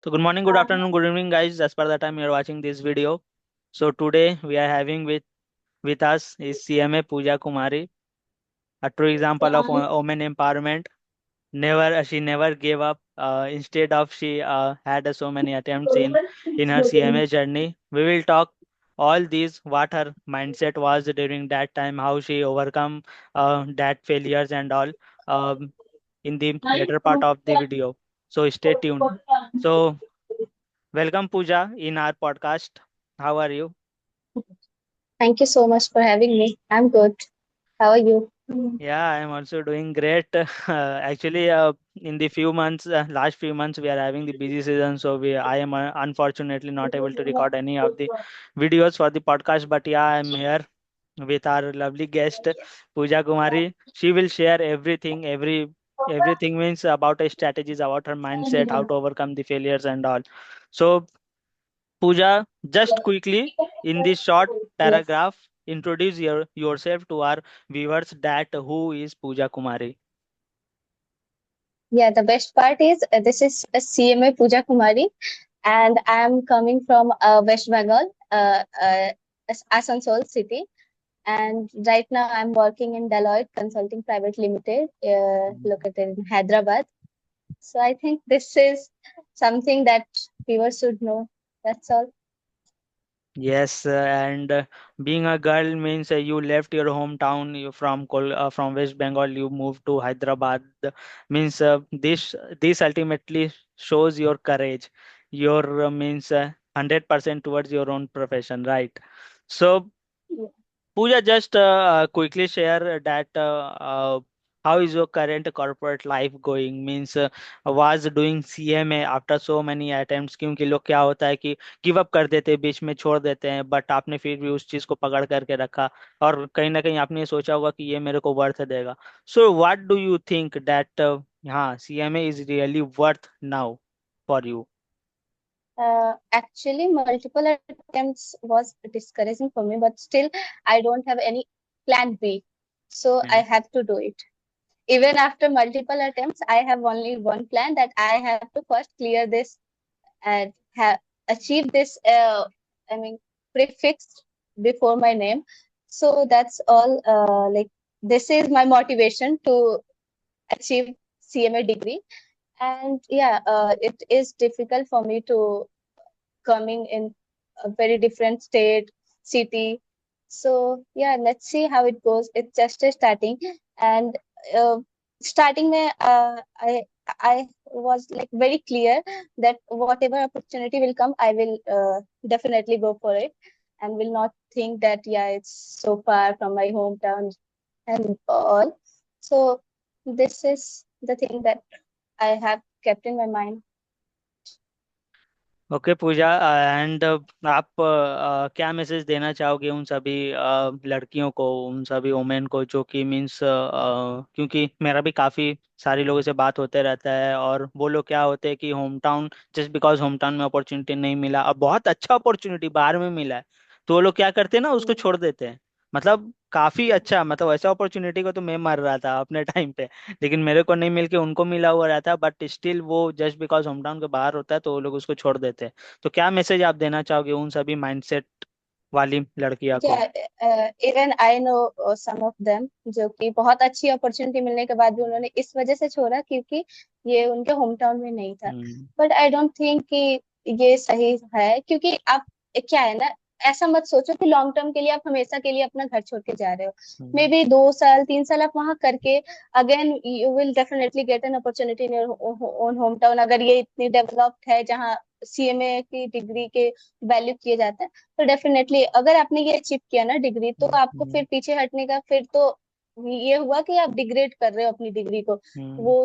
So good morning, good afternoon, good evening, guys. As per the time you are watching this video. So today we are having with us is CMA Pooja Kumari, a true example of women empowerment. Never she never gave up. Instead of she had so many attempts in her CMA journey. We will talk all these what her mindset was during that time, how she overcome that failures and all in the later part of the video. So stay tuned. So welcome, Pooja, in our podcast. How are you? Thank you so much for having me. I'm good. How are you? Yeah, I'm also doing great. Actually, in the last few months, we are having the busy season, so I am unfortunately not able to record any of the videos for the podcast. But yeah, I'm here with our lovely guest, Pooja Kumari. She will share everything means about her strategies, about her mindset, how to overcome the failures and all. So Pooja, just quickly in this short Yes. paragraph, introduce yourself to our viewers that who is Pooja Kumari. Yeah, the best part is this is a CMA Pooja Kumari, and I'm coming from West Bengal, Asansol city. And right now I'm working in Deloitte Consulting Private Limited, located in Hyderabad. So I think this is something that viewers should know. That's all. Yes, and being a girl means you left your hometown. You from West Bengal. You moved to Hyderabad. Means this ultimately shows your courage. Your means 100% towards your own profession, right? So Pooja, just quickly share that how is your current corporate life going? Means was doing CMA after so many attempts क्योंकि लोग क्या होता है कि give up कर देते हैं बीच में छोड़ देते हैं बट आपने फिर भी उस चीज को पकड़ करके रखा और कहीं ना कहीं आपने ये सोचा होगा कि ये मेरे को वर्थ देगा so what do you think that हाँ CMA is really worth now for you Actually, multiple attempts was discouraging for me, but still, I don't have any plan B. So I have to do it. Even after multiple attempts, I have only one plan that I have to first clear this and have achieve this. I mean, prefix before my name. So that's all. Like this is my motivation to achieve CMA degree. And yeah, it is difficult for me to coming in a very different state, city. So yeah, let's see how it goes. It's just a starting, and uh, starting में I was like very clear that whatever opportunity will come, I will definitely go for it, and will not think that yeah it's so far from my hometown and all. So this is the thing that I have kept in my mind. Okay Pooja and आप क्या message देना चाहोगे उन सभी लड़कियों को उन सभी वुमेन को जो कि मीन्स क्योंकि मेरा भी काफ़ी सारी लोगों से बात होते रहता है और वो लोग क्या होते हैं कि home town just because home town में अपॉर्चुनिटी नहीं मिला अब बहुत अच्छा अपॉर्चुनिटी बाहर में मिला है तो वो लोग क्या करते हैं ना उसको छोड़ देते हैं मतलब काफ़ी अच्छा मतलब ऐसा अपॉर्चुनिटी को तो मैं मर रहा था अपने टाइम पे लेकिन मेरे को नहीं मिल के उनको मिला हुआ रहता है बट स्टिल वो जस्ट बिकॉज होम टाउन के बाहर होता है तो वो लोग उसको छोड़ देते हैं तो क्या मैसेज आप देना चाहोगे उन सभी माइंडसेट वाली लड़कियां को even I know some of them जो कि बहुत अच्छी अपॉर्चुनिटी मिलने के बाद भी उन्होंने इस वजह से छोड़ा क्योंकि ये उनके होम टाउन में नहीं था। हम्म बट आई डोंट थिंक कि ये सही है क्योंकि आप क्या है ना, ऐसा मत सोचो कि लॉन्ग टर्म के लिए आप हमेशा के लिए अपना घर छोड़ के जा रहे हो। मे हम्म बी 2 साल 3 साल आप वहां करके again you will definitely get an opportunity in your own home town, अगर ये इतनी डेवलप्ड है जहाँ सीएमए की डिग्री के वैल्यू किए जाते हैं। तो डेफिनेटली अगर आपने ये अचीव किया ना डिग्री, तो आपको हम्म फिर पीछे हटने का फिर तो ये हुआ कि आप डिग्रेड कर रहे हो अपनी डिग्री को। हम्म वो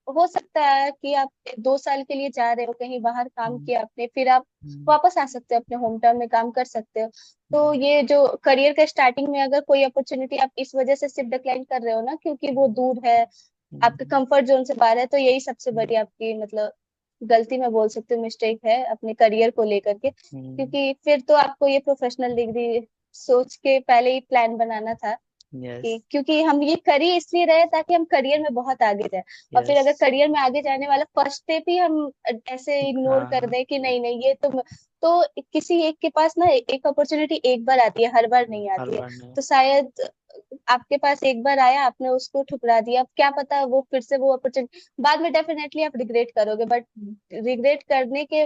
हो सकता है कि आप 2 साल के लिए जा रहे हो कहीं बाहर, काम हम्म किया आपने, फिर आप हम्म वापस आ सकते हो अपने होम टाउन में काम कर सकते हो। तो हम्म ये जो करियर के स्टार्टिंग में अगर कोई अपॉर्चुनिटी आप इस वजह से सिर्फ डिक्लाइन कर रहे हो ना क्योंकि वो दूर है, आपके हम्म कंफर्ट जोन से बाहर है, तो यही सबसे हम्म बड़ी आपकी मतलब गलती मैं बोल सकती हूँ, मिस्टेक है अपने करियर को लेकर के। हम्म क्योंकि फिर तो आपको ये प्रोफेशनल डिग्री सोच के पहले ही प्लान बनाना था। यस। क्योंकि हम ये कर ही इसलिए रहे ताकि हम करियर में बहुत आगे जाए। और फिर यस। अगर करियर में आगे जाने वाला फर्स्ट स्टेप ही हम ऐसे इग्नोर कर हाँ। दें कि नहीं नहीं ये तो किसी एक के पास ना एक अपॉर्चुनिटी एक बार आती है, हर बार नहीं हर आती है। बार नहीं। तो शायद आपके पास एक बार आया, आपने उसको ठुकरा दिया, अब क्या पता वो फिर से वो अपॉर्चुनिटी बाद में डेफिनेटली आप रिग्रेट करोगे, बट रिग्रेट करने के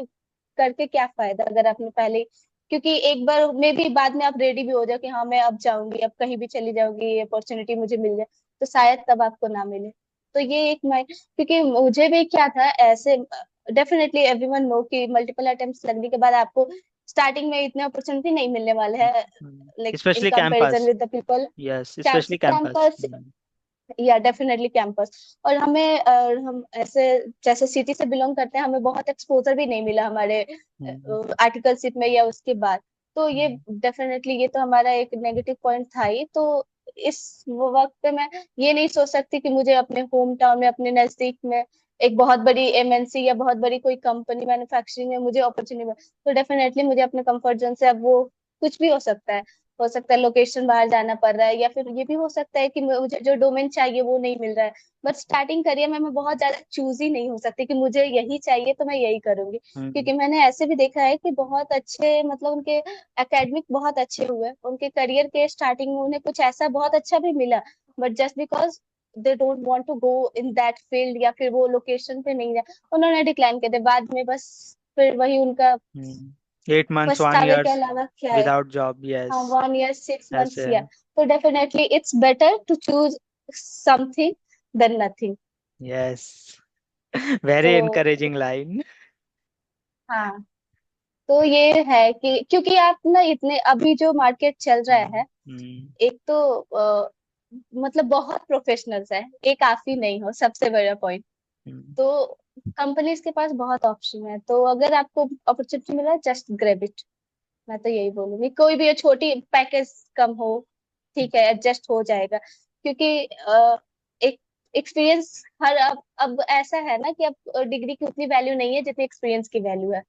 करके क्या फायदा अगर आपने पहले, क्योंकि एक बार में भी बाद में आप रेडी भी हो जाओ कि हाँ मैं अब जाऊंगी, अब कहीं भी चली जाऊंगी, ये अपॉर्चुनिटी मुझे मिल जाए, तो शायद तब आपको ना मिले। तो ये एक मैं, क्योंकि मुझे भी क्या था ऐसे, डेफिनेटली एवरीवन नो कि मल्टीपल अटेम्प्ट्स लगने के बाद आपको स्टार्टिंग में इतने अपॉर्चुनिटी नहीं मिलने वाले हैं, like in specially comparison campus. With the people. Yes, specially campus. Campus, या डेफिनेटली कैंपस। और हमें हम ऐसे जैसे सिटी से बिलोंग करते हैं, हमें बहुत एक्सपोजर भी नहीं मिला हमारे आर्टिकलशिप में या उसके बाद। तो ये डेफिनेटली ये तो हमारा एक नेगेटिव पॉइंट था ही। तो इस वक्त पे मैं ये नहीं सोच सकती कि मुझे अपने होम टाउन में, अपने नजदीक में एक बहुत बड़ी एमएनसी या बहुत बड़ी कोई कंपनी मैन्युफैक्चरिंग में मुझे अपॉर्चुनिटी मिले। तो डेफिनेटली मुझे अपने कंफर्ट जोन से, अब वो कुछ भी हो सकता है लोकेशन बाहर जाना पड़ रहा है, या फिर ये भी हो सकता है कि मुझे जो डोमेन चाहिए वो नहीं मिल रहा है। बट स्टार्टिंग करियर में मैं बहुत ज्यादा चूजी नहीं हो सकती कि मुझे यही चाहिए तो मैं यही करूंगी, क्योंकि मैंने ऐसे भी देखा है कि बहुत अच्छे, मतलब उनके एकेडमिक बहुत अच्छे हुए, उनके करियर के स्टार्टिंग में उन्हें कुछ ऐसा बहुत अच्छा भी मिला, but just because they don't want to go in that field, या फिर वो लोकेशन पे नहीं गया, उन्होंने डिक्लाइन कर दिया बाद में। बस फिर वही उनका 8 months, वन पछतावे के ईयर्स अलावा क्या है। Without job. हाँ, यस। 1 year 6 months, ऐसे या है। तो definitely it's better to choose something than nothing. Yes. Very तो इनकरेजिंग लाइन। हाँ, तो ये है कि क्योंकि आप ना इतने अभी जो मार्केट चल रहा है, एक तो मतलब बहुत प्रोफेशनल्स है, एक काफी नहीं हो, सबसे बड़ा पॉइंट। तो कंपनीज के पास बहुत ऑप्शन है, तो अगर आपको अपॉर्चुनिटी मिला जस्ट ग्रैब इट। मैं तो यही बोलूंगी, कोई भी छोटी पैकेज कम हो, ठीक है, एडजस्ट हो जाएगा। क्योंकि एक एक्सपीरियंस हर अब ऐसा है ना कि अब डिग्री की उतनी वैल्यू नहीं है जितनी एक्सपीरियंस की वैल्यू है।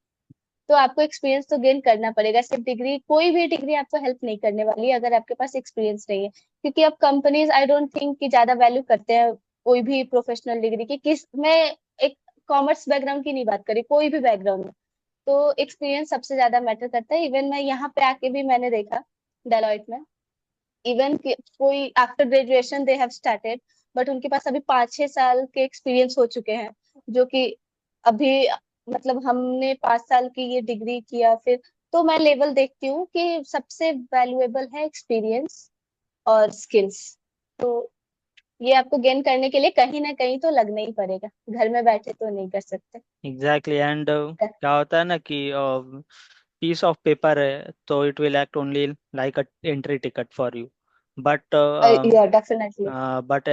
तो आपको एक्सपीरियंस तो गेन करना पड़ेगा, सिर्फ डिग्री, कोई भी डिग्री आपको हेल्प नहीं करने वाली है अगर आपके पास एक्सपीरियंस नहीं है। क्योंकि अब कंपनीज आई डोंट थिंक कि ज्यादा वैल्यू करते हैं कोई भी प्रोफेशनल डिग्री की। किस मैं एक कॉमर्स बैकग्राउंड की नहीं बात करी, कोई भी बैकग्राउंड, तो एक्सपीरियंस सबसे ज्यादा मैटर करता है। इवन मैं यहाँ पे आके भी मैंने देखा डेलॉइट में, इवन कोई after graduation they have started, but उनके पास अभी 5-6 साल के एक्सपीरियंस हो चुके हैं, जो कि अभी, मतलब हमने 5 साल की ये डिग्री किया फिर। तो मैं लेवल देखती हूँ कि सबसे वैल्यूएबल है एक्सपीरियंस और स्किल्स। तो ये आपको गेन करने के लिए कहीं ना कहीं तो लगना ही पड़ेगा, घर में बैठे तो नहीं कर सकते। एग्जैक्टली। एंड क्या होता है ना कि पीस ऑफ पेपर है तो it will act only like a entry ticket for you. But या डेफिनेटली। बट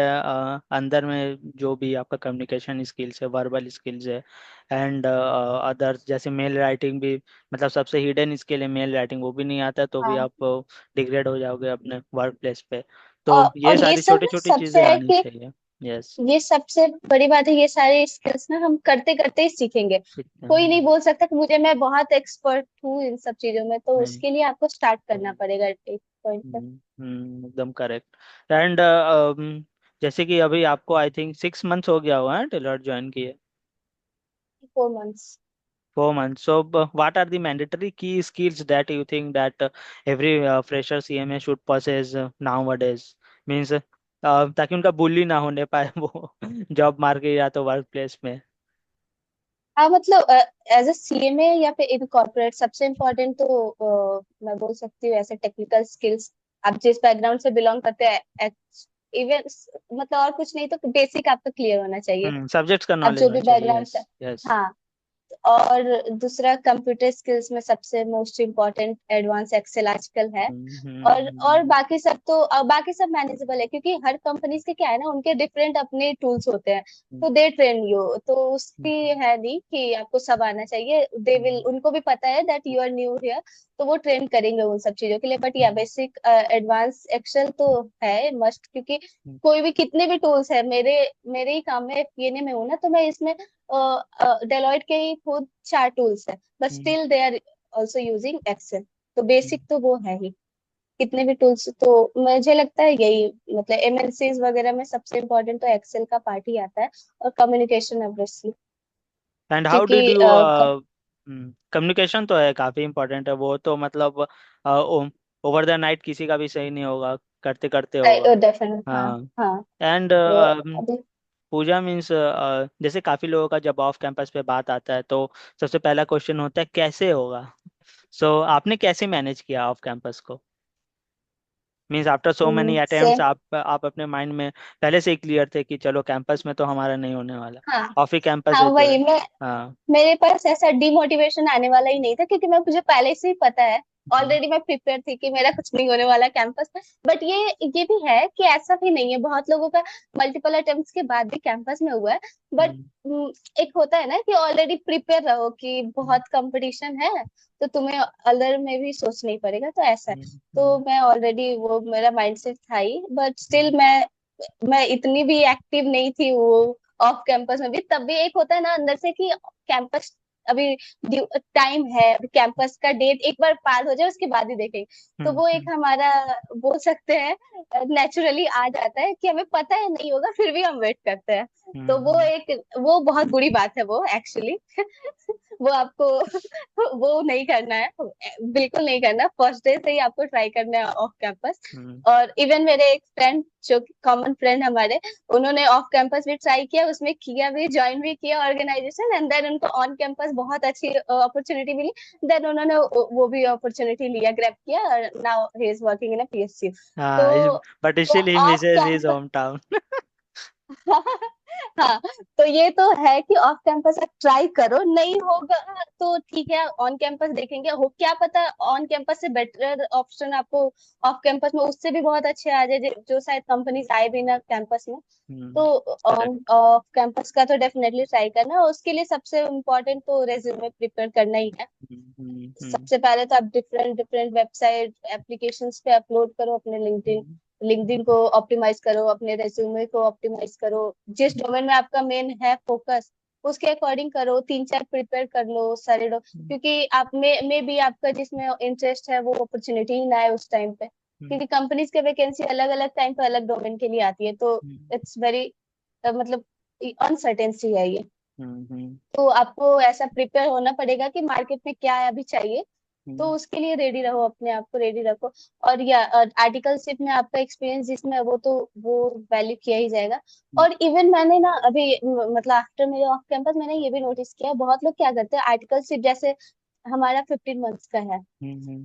अंदर में जो भी आपका कम्युनिकेशन स्किल्स है, वर्बल स्किल्स है, एंड अदर्स जैसे मेल राइटिंग भी, मतलब सबसे हिडन स्किल है मेल राइटिंग, वो भी नहीं आता तो भी हाँ, आप डिग्रेड हो जाओगे अपने वर्क प्लेस पे। तो ये और ये सारी सब छोटी ना छोटी सबसे चीजें है आनी कि चाहिए। यस। ये सबसे बड़ी बात है, ये सारे स्किल्स ना हम करते करते ही सीखेंगे। कोई नहीं बोल सकता कि मुझे, मैं बहुत एक्सपर्ट हूँ इन सब चीजों में, तो नहीं। उसके लिए आपको स्टार्ट करना पड़ेगा एक पॉइंट पे। एकदम करेक्ट। एंड जैसे कि अभी आपको आई थिंक 6 मंथ्स हो गया हुआ है टेलर ज्वाइन किए। 4 months। 4 months. So, what are the mandatory key skills that you think that every fresher CMA should possess nowadays? Means ताकि उनका बुली ना होने पाए वो जॉब मार्केट या तो वर्क प्लेस में। हाँ, मतलब एज ए सीएमए या फिर इन कॉर्पोरेट सबसे इम्पोर्टेंट तो मैं बोल सकती हूँ ऐसे टेक्निकल स्किल्स। आप जिस बैकग्राउंड से बिलोंग करते हैं, इवन मतलब और कुछ नहीं तो बेसिक आपका क्लियर होना चाहिए। सब्जेक्ट्स का आप नॉलेज जो होना भी चाहिए। Background yes. से, यस। हाँ। और दूसरा कंप्यूटर स्किल्स में सबसे मोस्ट इम्पोर्टेंट एडवांस एक्सेल आजकल है। और बाकी सब तो बाकी सब मैनेजेबल है, क्योंकि हर कंपनीज के क्या है ना, उनके डिफरेंट अपने टूल्स होते हैं। तो दे ट्रेन यू, तो उसकी है नहीं कि आपको सब आना चाहिए, दे विल, उनको भी पता है that you are new here, तो वो ट्रेन करेंगे उन सब चीजों के लिए। बट या बेसिक एडवांस एक्सेल तो है मस्ट, क्योंकि कोई भी कितने भी टूल्स है, मेरे मेरे ही काम में पीएनए में हूं ना, तो मैं इसमें डेलॉइट के ही खुद 4 टूल्स है, but still they are also using Excel. तो बेसिक तो वो है ही, कितने भी टूल्स, तो मुझे लगता है यही, मतलब एमएनसीज वगैरह में सबसे इम्पोर्टेंट तो एक्सेल का पार्ट ही आता है, और कम्युनिकेशन ऑब्वियसली। एंड हाउ क्योंकि डिड यू कम्युनिकेशन तो है काफी इम्पोर्टेंट है, वो तो मतलब ओवर द नाइट किसी का भी सही नहीं होगा, करते करते होगा। डेफिनेट, हाँ। हाँ। हाँ। एंड तो अभी पूजा मीन्स जैसे काफी लोगों का जब ऑफ कैंपस पे बात आता है तो सबसे पहला क्वेश्चन होता है कैसे होगा। सो आपने कैसे मैनेज किया ऑफ कैंपस को? Means after so many attempts same. आप अपने माइंड में पहले से ही क्लियर थे कि चलो कैंपस में तो हमारा नहीं होने वाला, हाँ। ऑफ ही कैंपस हाँ, है जो वही है। मैं, हाँ। मेरे पास ऐसा डिमोटिवेशन आने वाला ही नहीं था, क्योंकि मैं, मुझे पहले से ही पता है, हम्म, ऑलरेडी मैं प्रिपेयर थी कि मेरा कुछ नहीं होने वाला कैंपस में। बट ये भी है कि ऐसा भी नहीं है, बहुत लोगों का मल्टीपल अटेम्प्ट्स के बाद भी कैंपस में हुआ है। बट हम्म, एक होता है ना कि ऑलरेडी प्रिपेयर रहो कि हम्म, बहुत कंपटीशन है, तो तुम्हें अलग में भी सोचना ही पड़ेगा, तो ऐसा है। हम्म, तो हम्म, मैं ऑलरेडी, वो मेरा माइंडसेट था ही, बट हम्म, स्टिल मैं इतनी भी एक्टिव नहीं थी वो ऑफ कैंपस में भी। तब भी एक होता है ना अंदर से कि कैंपस, अभी टाइम है, अभी कैंपस का डेट एक बार पार हो जाए उसके बाद ही देखेंगे। तो हम्म, वो एक हमारा, बोल सकते हैं, नेचुरली आ जाता है कि हमें पता है नहीं होगा, फिर भी हम वेट करते हैं। तो वो हम्म, एक, वो बहुत बुरी बात है वो एक्चुअली। वो आपको वो नहीं करना है, बिल्कुल नहीं करना। फर्स्ट डे से ही आपको ट्राई करना है ऑफ कैंपस। हम्म, और इवन मेरे एक फ्रेंड, जो कॉमन फ्रेंड हमारे, उन्होंने ऑफ कैंपस भी ट्राई किया, उसमें किया भी, ज्वाइन भी किया ऑर्गेनाइजेशन, एंड देन उनको ऑन कैंपस बहुत अच्छी अपॉर्चुनिटी मिली। देन उन्होंने वो भी अपॉर्चुनिटी लिया, ग्रैब किया, और now he is working in a PSU. तो हाँ। बट वो still he off misses his campus, home town. हाँ, तो ये तो है कि ऑफ कैंपस आप ट्राई करो, नहीं होगा तो ठीक है, ऑन कैंपस देखेंगे, हो क्या पता ऑन कैंपस से बेटर ऑप्शन आपको ऑफ कैंपस में उससे भी बहुत अच्छे आ जाए, जो शायद कंपनीज आए भी ना कैंपस में। तो ऑन करेक्ट। ऑफ कैंपस का तो डेफिनेटली ट्राई करना, और उसके लिए सबसे इम्पोर्टेंट तो रेज्यूमे प्रिपेयर करना ही है। सबसे पहले तो आप डिफरेंट डिफरेंट वेबसाइट एप्लीकेशंस पे अपलोड करो अपने लिंक्डइन, लिंक्डइन को ऑप्टिमाइज करो, अपने रेज्यूमे को ऑप्टिमाइज करो, जिस डोमेन में आपका मेन है फोकस, उसके अकॉर्डिंग करो, तीन चार प्रिपेयर कर लो सारे क्योंकि आप में भी आपका जिसमें इंटरेस्ट है वो अपॉर्चुनिटी ही ना आए उस टाइम पे, क्योंकि कंपनीज के वैकेंसी अलग अलग टाइम पे अलग डोमेन के लिए आती है, तो इट्स वेरी, मतलब अनसर्टेनिटी है ये। तो आपको ऐसा प्रिपेयर होना पड़ेगा कि मार्केट में क्या है अभी चाहिए, तो उसके लिए रेडी रहो, अपने आप को रेडी रखो। और या आर्टिकलशिप में आपका एक्सपीरियंस जिसमें है, वो वैल्यू किया ही जाएगा। और इवन मैंने ना अभी मतलब आफ्टर मेरे ऑफ कैंपस मैंने ये भी नोटिस किया, बहुत लोग क्या करते हैं, आर्टिकलशिप जैसे हमारा 15 मंथ्स का है,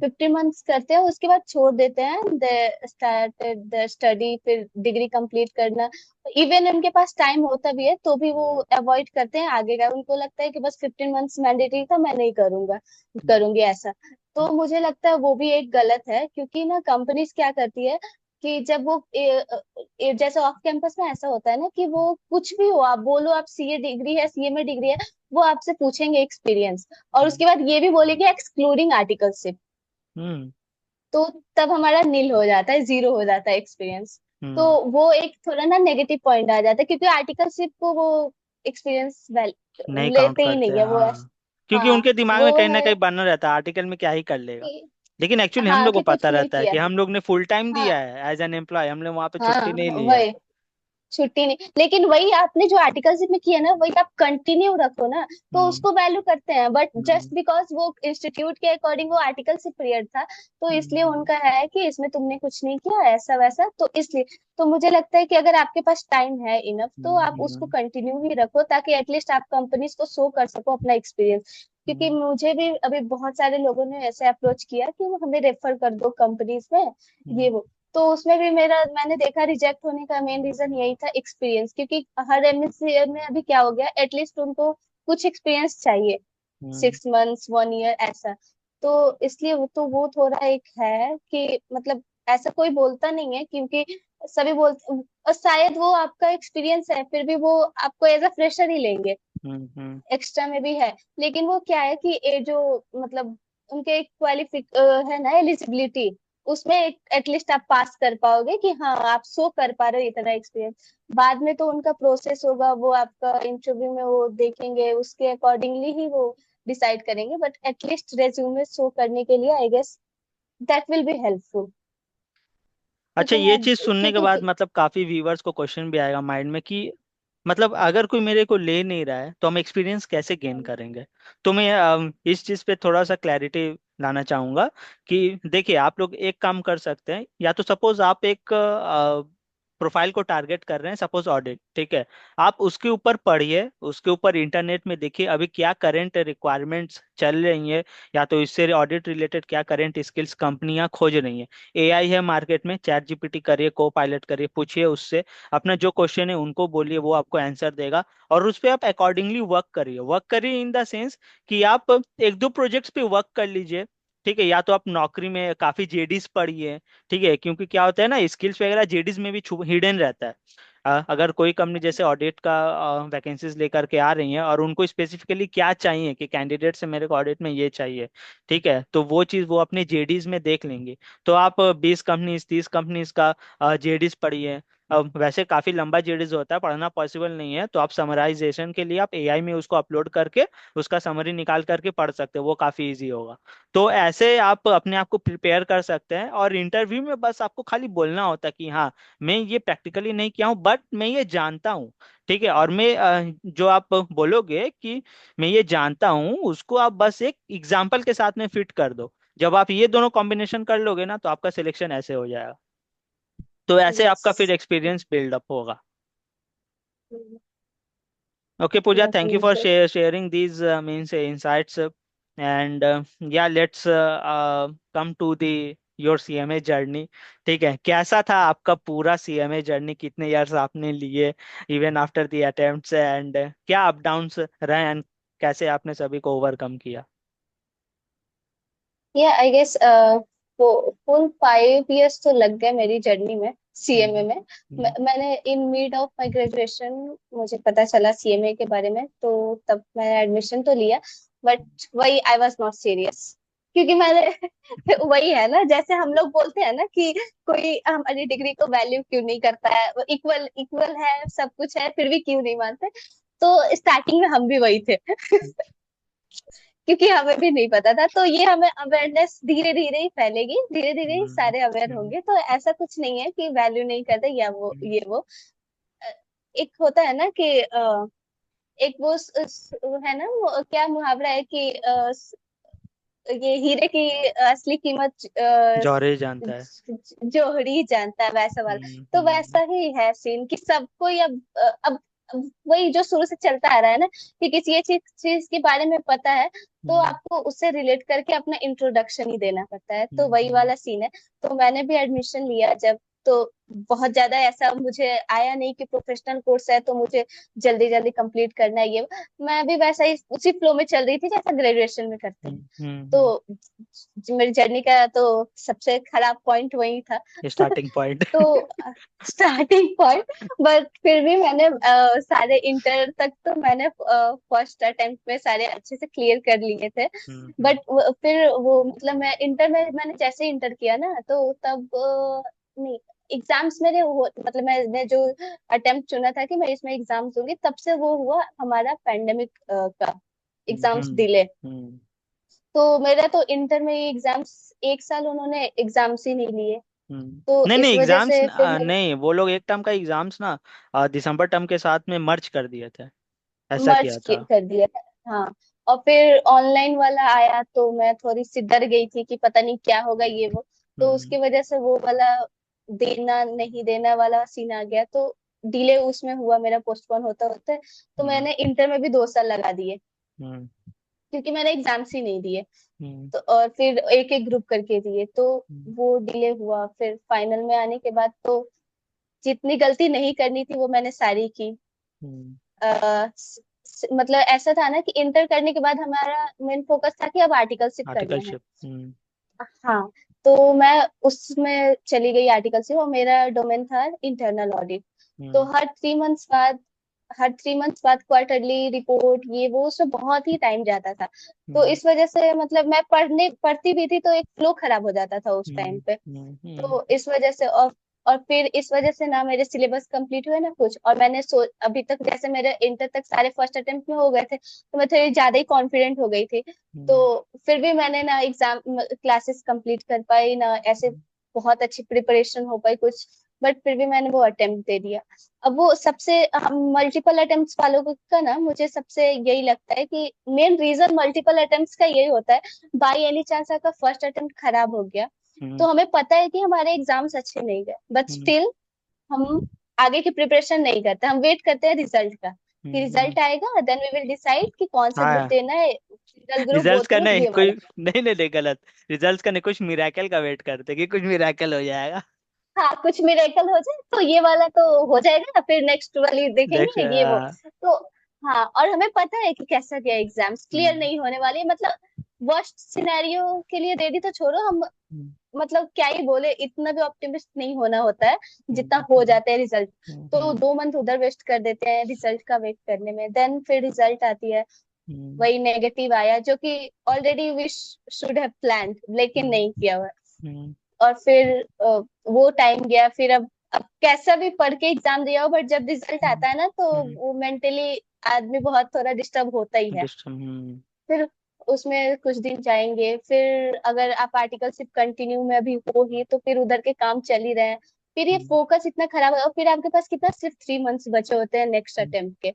15 मंथ्स करते हैं, उसके बाद छोड़ देते हैं, दे स्टार्टेड द स्टडी, फिर डिग्री कंप्लीट करना। इवन उनके पास टाइम होता भी है तो भी वो अवॉइड करते हैं आगे का, उनको लगता है कि बस 15 मंथ्स मैंडेटरी था, मैं नहीं करूंगा, करूंगी ऐसा। तो मुझे लगता है वो भी एक गलत है, क्योंकि ना कंपनीज क्या करती है कि जब वो जैसे ऑफ कैंपस में ऐसा होता है ना कि वो कुछ भी हो, आप बोलो आप सीए डिग्री है, सीए में डिग्री है, वो आपसे पूछेंगे एक्सपीरियंस, और उसके बाद ये भी बोलेंगे एक्सक्लूडिंग आर्टिकलशिप। तो तब हमारा नील हो जाता है, जीरो हो जाता है एक्सपीरियंस। तो वो एक थोड़ा ना नेगेटिव पॉइंट आ जाता है, क्योंकि आर्टिकलशिप को वो एक्सपीरियंस नहीं काउंट लेते ही करते, नहीं है वो हाँ। क्योंकि हाँ, उनके दिमाग में वो कहीं ना है कहीं बना रहता है आर्टिकल में क्या ही कर लेगा। कि लेकिन एक्चुअली हम हाँ, लोग को कि पता कुछ नहीं रहता है किया कि है। हम लोग ने फुल टाइम हाँ। दिया है एज एन एम्प्लॉय, हमने वहां पे छुट्टी हाँ, नहीं ली है। वही, छुट्टी नहीं, लेकिन वही आपने जो आर्टिकलशिप में किया ना, वही आप कंटिन्यू रखो ना, तो हम्म, उसको वैल्यू करते हैं। बट हम्म, जस्ट बिकॉज वो इंस्टीट्यूट के अकॉर्डिंग वो आर्टिकलशिप पीरियड था, तो इसलिए हम्म, उनका है कि इसमें तुमने कुछ नहीं किया ऐसा वैसा, तो इसलिए। तो मुझे लगता है कि अगर आपके पास टाइम है इनफ, तो आप उसको हम्म, कंटिन्यू ही रखो, ताकि एटलीस्ट आप कंपनीज को शो कर सको अपना एक्सपीरियंस। क्योंकि हम्म, मुझे भी अभी बहुत सारे लोगों ने ऐसे अप्रोच किया कि वो हमें रेफर कर दो कंपनीज में, ये हम्म, वो। तो उसमें भी मेरा, मैंने देखा रिजेक्ट होने का मेन रीजन यही था, एक्सपीरियंस, क्योंकि हर एमएनसी में अभी क्या हो गया, एटलीस्ट उनको कुछ एक्सपीरियंस चाहिए, हम्म, 6 मंथ्स 1 ईयर ऐसा। तो इसलिए वो थोड़ा एक है कि मतलब ऐसा कोई बोलता नहीं है, क्योंकि सभी बोलते, और शायद वो आपका एक्सपीरियंस है फिर भी वो आपको एज अ फ्रेशर ही लेंगे, हम्म, एक्स्ट्रा में भी है। लेकिन वो क्या है कि ये जो, मतलब उनके क्वालिफिक है ना, एलिजिबिलिटी, उसमें एटलीस्ट आप पास कर पाओगे कि हाँ आप शो कर पा रहे हो इतना एक्सपीरियंस। बाद में तो उनका प्रोसेस होगा, वो आपका इंटरव्यू में वो देखेंगे, उसके अकॉर्डिंगली ही वो डिसाइड करेंगे, बट एटलीस्ट रेज्यूमे शो करने के लिए I guess that will be helpful. अच्छा, क्योंकि ये मैं चीज सुनने के बाद क्योंकि मतलब काफी व्यूअर्स को क्वेश्चन भी आएगा माइंड में कि मतलब अगर कोई मेरे को ले नहीं रहा है तो हम एक्सपीरियंस कैसे गेन करेंगे। तो मैं इस चीज पे थोड़ा सा क्लैरिटी लाना चाहूंगा कि देखिए, आप लोग एक काम कर सकते हैं। या तो सपोज आप एक प्रोफाइल को टारगेट कर रहे हैं, सपोज ऑडिट, ठीक है। आप उसके ऊपर पढ़िए, उसके ऊपर इंटरनेट में देखिए अभी क्या करंट रिक्वायरमेंट्स चल रही है, या तो इससे ऑडिट रिलेटेड क्या करंट स्किल्स कंपनियां खोज रही हैं। एआई है मार्केट में, चैट जीपीटी करिए, को पायलट करिए, पूछिए उससे, अपना जो क्वेश्चन है उनको बोलिए, वो आपको आंसर देगा। और उस पर आप अकॉर्डिंगली वर्क करिए इन द सेंस कि आप एक दो प्रोजेक्ट्स पे वर्क कर लीजिए। ठीक है, या तो आप नौकरी में काफी जेडीज पढ़िए। ठीक है, क्योंकि क्या होता है ना, स्किल्स वगैरह जेडीज में भी हिडन रहता है। अगर कोई कंपनी जैसे ऑडिट का वैकेंसीज लेकर के आ रही है और उनको स्पेसिफिकली क्या चाहिए कि कैंडिडेट से मेरे को ऑडिट में ये चाहिए, ठीक है, तो वो चीज़ वो अपने जेडीज में देख लेंगे। तो आप 20 कंपनीज 30 कंपनीज का जेडीज पढ़िए। अब वैसे काफी लंबा जेडीज होता है, पढ़ना पॉसिबल नहीं है, तो आप समराइजेशन के लिए आप एआई में उसको अपलोड करके उसका समरी निकाल करके पढ़ सकते हो, वो काफी इजी होगा। तो ऐसे आप अपने आप को प्रिपेयर कर सकते हैं, और इंटरव्यू में बस आपको खाली बोलना होता है कि हाँ, मैं ये प्रैक्टिकली नहीं किया हूँ बट मैं ये जानता हूँ। ठीक है, और मैं जो आप बोलोगे कि मैं ये जानता हूँ, उसको आप बस एक एग्जाम्पल के साथ में फिट कर दो। जब आप ये दोनों कॉम्बिनेशन कर लोगे ना, तो आपका सिलेक्शन ऐसे हो जाएगा। तो ऐसे यस, आपका फिर एक्सपीरियंस बिल्डअप होगा। Okay, Pooja, thank you for definitely. sharing these means insights. And yeah, let's come to the your CMA journey. ठीक है, कैसा था आपका पूरा सीएमए जर्नी, कितने इयर्स आपने लिए even after the attempts, and क्या अप डाउन्स रहे, एंड कैसे आपने सभी को ओवरकम किया। या आई गेस फुल 5 इयर्स तो लग गए मेरी जर्नी में, सीएमए हम्म में। हम्म मैंने in mid of my graduation मुझे पता चला सीएमए के बारे में, तो तब मैंने एडमिशन तो लिया। बट वही, आई वॉज नॉट सीरियस, क्योंकि मैंने वही है ना, जैसे हम लोग बोलते हैं ना कि कोई हमारी डिग्री को वैल्यू क्यों नहीं करता है, इक्वल इक्वल है, सब कुछ है, फिर भी क्यों नहीं मानते। तो स्टार्टिंग में हम भी वही थे। क्योंकि हमें भी नहीं पता था, तो ये हमें अवेयरनेस धीरे धीरे ही फैलेगी, धीरे धीरे ही हम्म सारे अवेयर हम्म होंगे, तो ऐसा कुछ नहीं है कि वैल्यू नहीं करते या वो हम्म ये वो। अ, एक होता है ना कि एक वो है ना, वो क्या मुहावरा है कि ये हीरे की असली कीमत जौहरे जानता है। जोहरी जानता है, वैसा वाला। तो हम्म वैसा ही है सीन कि सबको अब अब वही जो शुरू से चलता आ रहा है ना, कि किसी ये चीज चीज के बारे में पता है, तो हम्म आपको उससे रिलेट करके अपना इंट्रोडक्शन ही देना पड़ता है, तो वही हम्म वाला सीन है। तो मैंने भी एडमिशन लिया जब, तो बहुत ज्यादा ऐसा मुझे आया नहीं कि प्रोफेशनल कोर्स है तो मुझे जल्दी जल्दी कंप्लीट करना है ये। मैं भी वैसा ही उसी फ्लो में चल रही थी जैसा ग्रेजुएशन में करते हैं। तो मेरी जर्नी का तो सबसे खराब पॉइंट वही था। Starting point. तो स्टार्टिंग पॉइंट। बट फिर भी मैंने सारे इंटर तक तो मैंने फर्स्ट अटेम्प्ट में सारे अच्छे से क्लियर कर लिए थे। हम्म बट फिर वो मतलब मैं इंटर में मैंने जैसे इंटर किया ना, तो तब नहीं, एग्जाम्स मेरे वो मतलब मैंने जो अटेम्प्ट चुना था कि मैं इसमें एग्जाम्स दूंगी, तब से वो हुआ हमारा पेंडेमिक का एग्जाम्स हम्म डिले। हम्म तो मेरा तो इंटर में एग्जाम्स, 1 साल उन्होंने एग्जाम्स ही नहीं लिए। तो नहीं नहीं, इस वजह एग्जाम्स से फिर मेरे नहीं, वो लोग एक टर्म का एग्जाम्स ना दिसंबर टर्म के साथ में मर्ज कर दिए थे, ऐसा मर्ज किया था। कर दिया था। हाँ। और फिर ऑनलाइन वाला आया तो मैं थोड़ी सी डर गई थी कि पता नहीं क्या होगा ये वो। तो हम्म उसकी वजह से वो वाला देना नहीं देना वाला सीन आ गया, तो डिले उसमें हुआ मेरा, पोस्टपोन होता होता। तो हम्म मैंने इंटर में भी 2 साल लगा दिए, हम्म क्योंकि मैंने एग्जाम्स ही नहीं दिए। हम्म तो और फिर एक एक ग्रुप करके दिए, तो हम्म वो डिले हुआ। फिर फाइनल में आने के बाद तो जितनी गलती नहीं करनी थी वो मैंने सारी की। मतलब ऐसा था ना कि इंटर करने के बाद हमारा मेन फोकस था कि अब आर्टिकलशिप करना है। आर्टिकलशिप। हाँ। तो मैं उसमें चली गई आर्टिकलशिप, और मेरा डोमेन था इंटरनल ऑडिट। तो हम्म हर 3 मंथ्स बाद क्वार्टरली रिपोर्ट ये वो, उसमें बहुत ही टाइम जाता था। तो हम्म इस वजह से मतलब मैं पढ़ती भी थी तो एक फ्लो खराब हो जाता था उस टाइम पे। हम्म तो इस वजह से, और फिर इस वजह से ना मेरे सिलेबस कंप्लीट हुए ना कुछ, और मैंने अभी तक जैसे मेरे इंटर तक सारे फर्स्ट अटेम्प्ट में हो गए थे, तो मैं थोड़ी ज्यादा ही कॉन्फिडेंट हो गई थी। तो फिर भी मैंने ना एग्जाम क्लासेस कंप्लीट कर पाई ना, ऐसे बहुत अच्छी प्रिपरेशन हो पाई कुछ, बट फिर भी मैंने वो अटेम्प्ट दे दिया। अब वो सबसे मल्टीपल अटेम्प्ट्स वालों का ना, मुझे सबसे यही लगता है कि मेन रीजन मल्टीपल अटेम्प्ट्स का यही होता है, बाई एनी चांस आपका फर्स्ट अटेम्प्ट खराब हो गया, हम्म तो हमें पता है कि हमारे एग्जाम्स अच्छे नहीं गए, बट हम्म स्टिल हम आगे की प्रिपरेशन नहीं करते, हम वेट करते हैं रिजल्ट का, कि हम्म। रिजल्ट आएगा देन वी विल डिसाइड कि कौन सा ग्रुप हाँ, देना है, जनरल ग्रुप, रिजल्ट्स बोथ का ग्रुप, नहीं ये कोई, वाला। नहीं नहीं नहीं, गलत। रिजल्ट्स का नहीं, कुछ मिराकल का वेट करते कि कुछ मिराकल हो जाएगा। हाँ, कुछ मिरेकल हो जाए तो ये वाला तो हो जाएगा, फिर नेक्स्ट वाली नेक्स्ट। देखेंगे ये वो। तो हाँ, और हमें पता है कि कैसा गया, एग्जाम्स क्लियर हम्म नहीं होने वाली, मतलब वर्स्ट सिनेरियो के लिए रेडी तो छोड़ो हम, हम्म मतलब क्या ही बोले, इतना भी ऑप्टिमिस्ट नहीं होना होता है जितना हम्म हो जाता है रिजल्ट। तो हम्म 2 मंथ उधर वेस्ट कर देते हैं रिजल्ट का वेट करने में, देन फिर रिजल्ट आती है, हम्म वही नेगेटिव आया जो कि already wish should have planned, लेकिन हम्म नहीं किया हुआ। हम्म और फिर वो टाइम गया, फिर अब कैसा भी पढ़ के एग्जाम दिया हो, बट जब रिजल्ट आता है ना, तो हम्म वो मेंटली आदमी बहुत थोड़ा डिस्टर्ब होता ही है। फिर उसमें कुछ दिन जाएंगे, फिर अगर आप आर्टिकलशिप कंटिन्यू में अभी हो ही, तो फिर उधर के काम चल ही रहे हैं, फिर ये फोकस इतना खराब है, और फिर आपके पास कितना, सिर्फ 3 मंथ्स बचे होते हैं नेक्स्ट अटेम्प्ट के।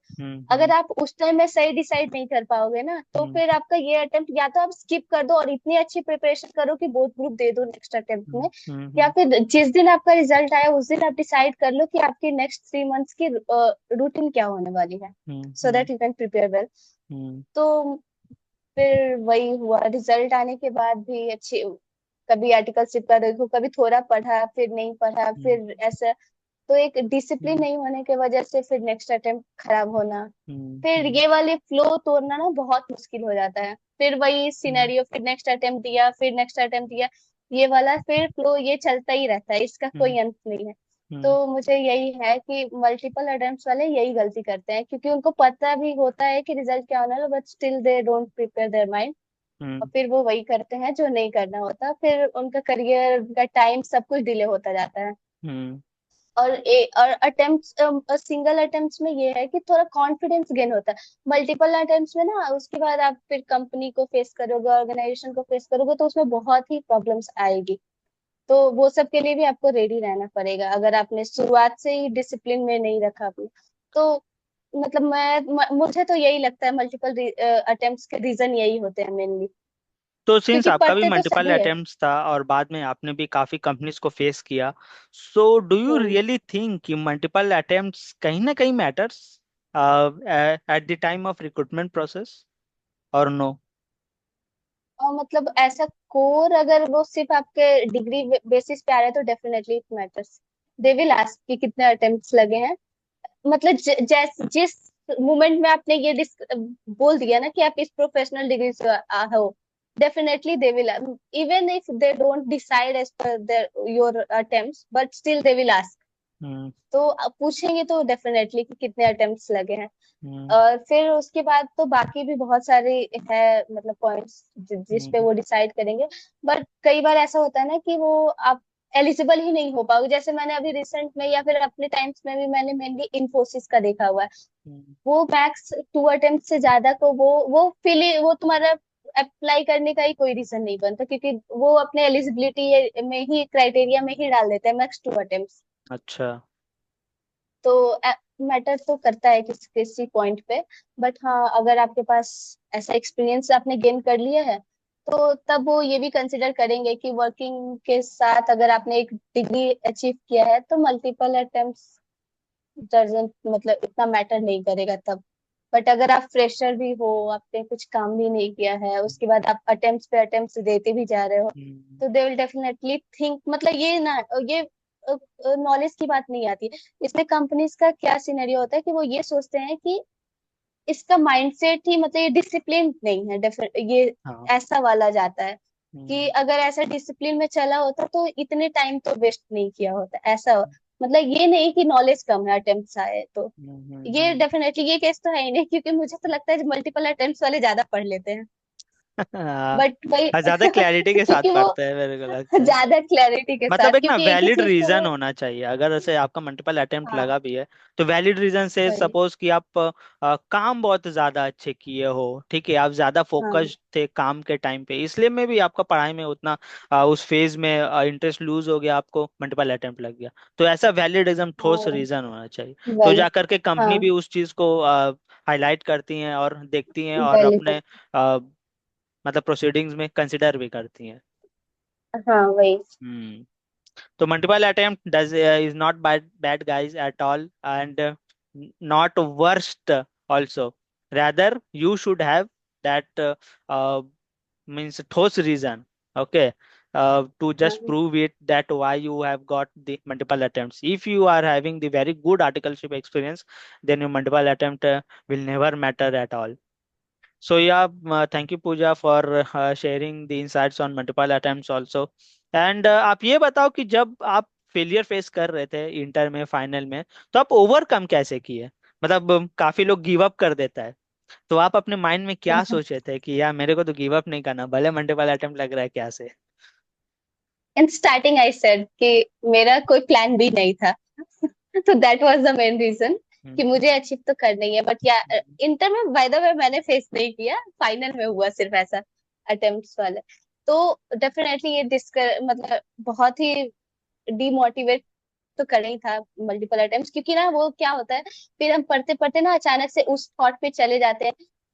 अगर आप उस टाइम में सही डिसाइड नहीं कर पाओगे ना, तो फिर आपका ये अटेम्प्ट या तो आप स्किप कर दो और इतनी अच्छी प्रिपरेशन करो कि बोथ ग्रुप दे दो नेक्स्ट अटेम्प्ट में, या फिर जिस दिन आपका रिजल्ट आया उस दिन आप डिसाइड कर लो कि आपकी नेक्स्ट 3 मंथ्स की रूटीन क्या होने वाली है, so that you can prepare well. तो फिर वही हुआ, रिजल्ट आने के बाद भी अच्छी, कभी आर्टिकलशिप का देखो, कभी थोड़ा पढ़ा फिर नहीं पढ़ा, फिर ऐसा, तो एक डिसिप्लिन नहीं होने की वजह से फिर नेक्स्ट अटेम्प्ट खराब होना, फिर ये वाले फ्लो तोड़ना ना बहुत मुश्किल हो जाता है, फिर वही सिनेरियो, फिर नेक्स्ट अटेम्प्ट दिया, फिर नेक्स्ट अटेम्प्ट दिया, ये वाला फिर फ्लो ये चलता ही रहता है, इसका कोई अंत नहीं है। तो मुझे यही है कि मल्टीपल अटेम्प्ट्स वाले यही गलती करते हैं, क्योंकि उनको पता भी होता है कि रिजल्ट क्या होना है, but still they don't prepare their mind, और फिर वो वही करते हैं जो नहीं करना होता, फिर उनका करियर का टाइम सब कुछ डिले होता जाता है। और अटेम्प्ट, सिंगल अटेम्प्ट्स में ये है कि थोड़ा कॉन्फिडेंस गेन होता है, मल्टीपल अटेम्प्ट्स में ना उसके बाद आप फिर कंपनी को फेस करोगे, ऑर्गेनाइजेशन को फेस करोगे, तो उसमें बहुत ही प्रॉब्लम्स आएगी, तो वो सब के लिए भी आपको रेडी रहना पड़ेगा, अगर आपने शुरुआत से ही डिसिप्लिन में नहीं रखा अपने, तो मतलब मुझे तो यही लगता है, मल्टीपल अटेम्प्ट्स के रीजन यही होते हैं मेनली, तो सिंस क्योंकि आपका भी पढ़ते तो मल्टीपल सभी है। अटेम्प्ट्स था और बाद में आपने भी काफी कंपनीज को फेस किया, so do you hmm. Really think कि मल्टीपल अटेम्प्ट्स कहीं ना कहीं matters at the time of recruitment process, और नो? और मतलब ऐसा कोर, अगर वो सिर्फ आपके डिग्री बेसिस पे आ रहा है, तो definitely it matters, they will ask कि कितने अटेम्प्ट्स लगे हैं, मतलब जिस मोमेंट में आपने ये बोल दिया ना कि आप इस प्रोफेशनल डिग्री से हो, definitely they will, even if they don't decide as per their your attempts, but still they will ask, hmm तो आप पूछेंगे तो डेफिनेटली कि कितने अटेम्प्ट्स लगे हैं। हम्म और फिर उसके बाद तो बाकी भी बहुत सारे है, मतलब पॉइंट्स जिस पे हम्म वो डिसाइड करेंगे, बट कई बार ऐसा होता है ना कि वो आप एलिजिबल ही नहीं हो पाओगे, जैसे मैंने अभी रिसेंट में या फिर अपने टाइम्स में भी मैंने मेनली इन्फोसिस का देखा हुआ है, हम्म वो मैक्स 2 अटेम्प्ट से ज्यादा को वो फिल वो तुम्हारा अप्लाई करने का ही कोई रीजन नहीं बनता, क्योंकि वो अपने एलिजिबिलिटी में ही, क्राइटेरिया में ही डाल देते हैं मैक्स 2 अटेम्प्ट। अच्छा। तो मैटर तो करता है किसी किसी पॉइंट पे, बट हाँ, अगर आपके पास ऐसा एक्सपीरियंस आपने गेन कर लिया है, तो तब वो ये भी कंसिडर करेंगे कि वर्किंग के साथ अगर आपने एक डिग्री अचीव किया है, तो मल्टीपल अटेम्प्ट्स डजंट, मतलब इतना मैटर नहीं करेगा तब। बट अगर आप फ्रेशर भी हो, आपने कुछ काम भी नहीं किया है, उसके बाद आप अटेम्प्ट्स पे अटेम्प्ट्स देते भी जा रहे हो, हम्म तो दे विल डेफिनेटली थिंक, मतलब ये ना, ये नॉलेज की बात नहीं आती, इसमें कंपनीज का क्या सिनेरियो होता है कि वो ये सोचते हैं कि इसका माइंडसेट ही, मतलब ये डिसिप्लिन नहीं है, ये हाँ। ऐसा वाला जाता है कि हम्म अगर ऐसा डिसिप्लिन में चला होता तो इतने टाइम तो वेस्ट नहीं किया होता, ऐसा मतलब ये नहीं कि नॉलेज कम है अटेम्प्ट्स आए तो, ये हम्म। डेफिनेटली ये केस तो है ही नहीं, क्योंकि मुझे तो लगता है मल्टीपल अटेम्प्ट्स वाले ज्यादा पढ़ लेते हैं। हाँ, बट वही ज्यादा क्लैरिटी के साथ क्योंकि वो पढ़ते हैं मेरे को लगता है। ज्यादा क्लैरिटी के साथ, मतलब एक ना क्योंकि एक ही वैलिड चीज को रीजन वो। होना चाहिए, अगर जैसे आपका मल्टीपल अटेम्प्ट हाँ लगा भी है तो वैलिड रीजन से, वही। सपोज कि आप काम बहुत ज्यादा अच्छे किए हो, ठीक है, आप ज्यादा हाँ फोकस्ड थे काम के टाइम पे, इसलिए में भी आपका पढ़ाई में उतना उस फेज में इंटरेस्ट लूज हो गया, आपको मल्टीपल अटेम्प्ट लग गया, तो ऐसा वैलिड एकदम ठोस हाँ रीजन होना चाहिए। तो वही। जा करके कंपनी हाँ भी उस चीज को हाईलाइट करती हैं और देखती हैं और वैलिड। अपने मतलब प्रोसीडिंग्स में कंसिडर भी करती हैं। हाँ वही। हम्म। So multiple attempt does is not bad guys at all, and not worst also. Rather, you should have that means ठोस reason, okay, to just हाँ prove it that why you have got the multiple attempts. If you are having the very good articleship experience, then your multiple attempt will never matter at all. So yeah, thank you Pooja for sharing the insights on multiple attempts also. And आप ये बताओ कि जब आप failure face कर रहे थे inter में, फाइनल में, तो आप ओवरकम कैसे किए? मतलब काफी लोग गिव अप कर देता है, तो आप अपने माइंड में क्या सोचे थे कि यार मेरे को तो गिव अप नहीं करना, भले मल्टीपल अटेम्प्ट लग रहा है क्या से? इन स्टार्टिंग आई सेड कि मेरा कोई प्लान भी नहीं था। तो that was the main reason कि हम्म, मुझे अचीव तो करना ही है। बट या इंटर में बाय द वे मैंने फेस नहीं किया, फाइनल में हुआ सिर्फ ऐसा अटेम्प्ट्स वाला। तो डेफिनेटली ये डिस्कर मतलब बहुत ही डीमोटिवेट तो करना ही था मल्टीपल अटेम्प्ट्स, क्योंकि ना वो क्या होता है, फिर हम पढ़ते पढ़ते ना अचानक से उस थॉट पे चले जाते हैं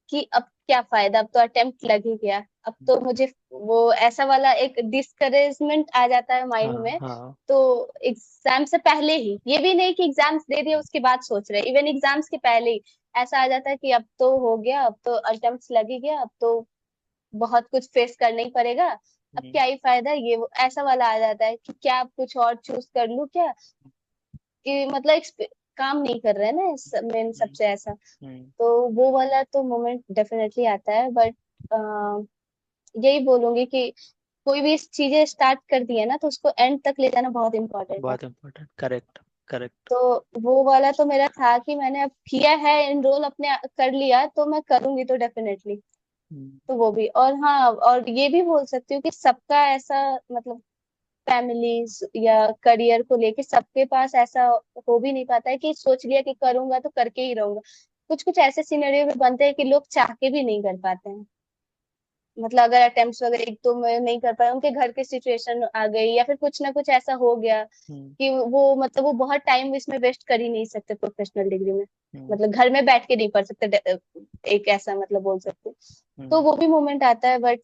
कि अब क्या फायदा, अब तो अटेम्प्ट लग ही गया, अब तो मुझे वो ऐसा वाला एक डिस्करेजमेंट आ जाता है माइंड हाँ में। हाँ। तो एग्जाम से पहले ही, ये भी नहीं कि एग्जाम्स दे दिए उसके बाद सोच रहे, इवन एग्जाम्स के पहले ही ऐसा आ जाता है कि अब तो हो गया, अब तो अटेम्प्ट लग ही गया, अब तो बहुत कुछ फेस करना ही पड़ेगा, अब हम्म, क्या ही फायदा, ये वो ऐसा वाला आ जाता है कि क्या अब कुछ और चूज कर लूं क्या, कि मतलब काम नहीं कर रहे हैं ना इस मेन हम्म, सबसे ऐसा। हम्म, तो वो वाला तो मोमेंट डेफिनेटली आता है। बट यही बोलूंगी कि कोई भी चीजें स्टार्ट कर दी है ना तो उसको एंड तक ले जाना बहुत इंपॉर्टेंट है। बहुत इम्पोर्टेंट, करेक्ट करेक्ट। तो वो वाला तो मेरा था कि मैंने अब किया है, एनरोल अपने कर लिया, तो मैं करूंगी तो डेफिनेटली। तो वो भी, और हाँ, और ये भी बोल सकती हूँ कि सबका ऐसा मतलब फैमिलीज या करियर को लेके सबके पास ऐसा हो भी नहीं पाता है कि सोच लिया कि करूंगा तो करके ही रहूंगा। कुछ कुछ ऐसे सिनेरियो भी बनते हैं कि लोग चाह के भी नहीं कर पाते हैं। मतलब अगर अटेम्प्ट्स वगैरह एक दो में नहीं कर पाए, उनके घर की सिचुएशन आ गई या फिर कुछ ना कुछ ऐसा हो गया हम्म, कि वो मतलब वो बहुत टाइम इसमें वेस्ट कर ही नहीं सकते प्रोफेशनल डिग्री में। हम्म, मतलब घर में बैठ के नहीं पढ़ सकते, एक ऐसा मतलब बोल सकते। तो हम्म। वो भी मोमेंट आता है। बट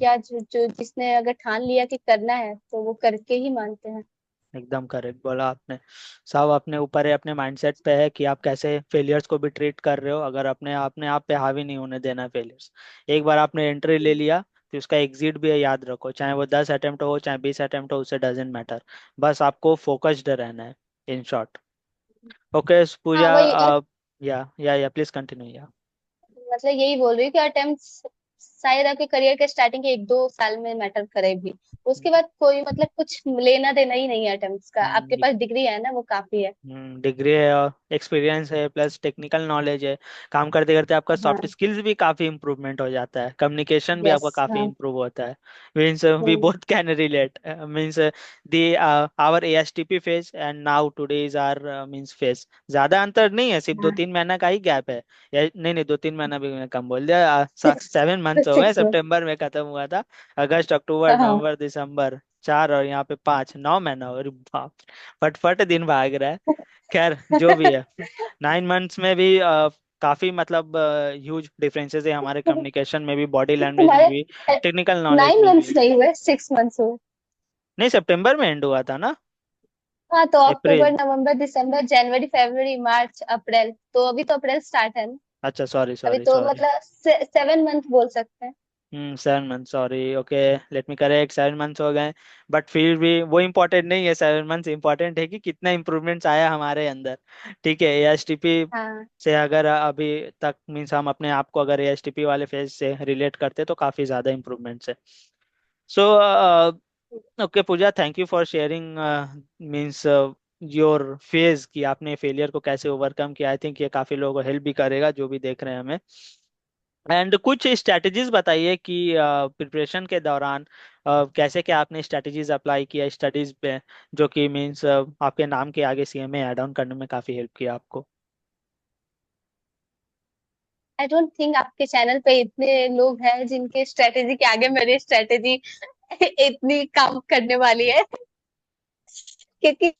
या जो जिसने अगर ठान लिया कि करना है तो वो करके ही मानते हैं। एकदम करेक्ट बोला आपने। सब अपने ऊपर है, अपने माइंडसेट पे है कि आप कैसे फेलियर्स को भी ट्रीट कर रहे हो। अगर अपने आप पे हावी नहीं होने देना फेलियर्स। एक बार आपने एंट्री ले लिया तो उसका एग्जिट भी है, याद रखो, चाहे वो 10 अटेम्प्ट हो चाहे 20 अटेम्प्ट हो, उसे डजेंट मैटर। बस आपको फोकस्ड रहना है, इन शॉर्ट। ओके हाँ पूजा, वही। या प्लीज कंटिन्यू या। मतलब यही बोल रही हूँ कि अटेम्प्ट शायद आपके करियर के स्टार्टिंग के एक दो साल में मैटर करे भी, उसके बाद कोई मतलब कुछ लेना देना ही नहीं है अटेम्प्ट्स का। आपके पास डिग्री है ना, वो काफी है। डिग्री है और एक्सपीरियंस है, प्लस टेक्निकल नॉलेज है, काम करते करते आपका सॉफ्ट हाँ। स्किल्स भी काफी इम्प्रूवमेंट हो जाता है, कम्युनिकेशन भी यस। आपका काफी हाँ। इम्प्रूव होता है। Means we hmm. Both can relate, means the our ASTP phase and now today is our means phase, ज्यादा अंतर नहीं है, सिर्फ दो हाँ। तीन महीना का ही गैप है। या नहीं नहीं, 2 3 महीना भी मैं कम बोल दिया, 7 मंथ्स हो गए, 6 मंथ। सितंबर में खत्म हुआ था। अगस्त अक्टूबर हाँ। नवंबर दिसंबर, 4 और यहाँ पे 5, 9 महीना, और बाप, फटफट दिन भाग रहा है। खैर जो भी है, 9 मंथ्स में भी काफी मतलब ह्यूज डिफरेंसेस है हमारे कम्युनिकेशन में भी, बॉडी लैंग्वेज में तुम्हारे भी, टेक्निकल नॉलेज 9 मंथ्स में भी। नहीं हुए, 6 मंथ्स हुए। नहीं, सितंबर में एंड हुआ था ना? हाँ तो अक्टूबर अप्रैल। नवंबर दिसंबर जनवरी फरवरी मार्च अप्रैल, तो अभी तो अप्रैल स्टार्ट है ना। अच्छा, सॉरी अभी सॉरी तो सॉरी। मतलब 7 मंथ बोल सकते हैं। 7 month, sorry, okay, let me correct, 7 months हो गए। बट फिर भी वो इम्पोर्टेंट नहीं है, 7 मंथ्स इम्पोर्टेंट है कि कितना इम्प्रूवमेंट्स आया हमारे अंदर। ठीक है, एएसटीपी हाँ से अगर अभी तक मीन्स हम अपने आप को अगर एएसटीपी वाले फेज से रिलेट करते तो काफी ज्यादा इम्प्रूवमेंट्स है। So okay Pooja, thank you for sharing means your phase कि आपने फेलियर को कैसे ओवरकम किया। आई थिंक ये काफी लोगों को हेल्प भी करेगा जो भी देख रहे हैं हमें। एंड कुछ स्ट्रैटेजीज बताइए कि प्रिपरेशन के दौरान कैसे क्या आपने स्ट्रैटेजीज अप्लाई किया स्टडीज पे, जो कि मीन्स आपके नाम के आगे सीएमए ऐड ऑन करने में काफी हेल्प किया आपको। आई डोंट थिंक आपके चैनल पे इतने लोग हैं जिनके स्ट्रेटेजी के आगे मेरी स्ट्रेटेजी इतनी काम करने वाली है, क्योंकि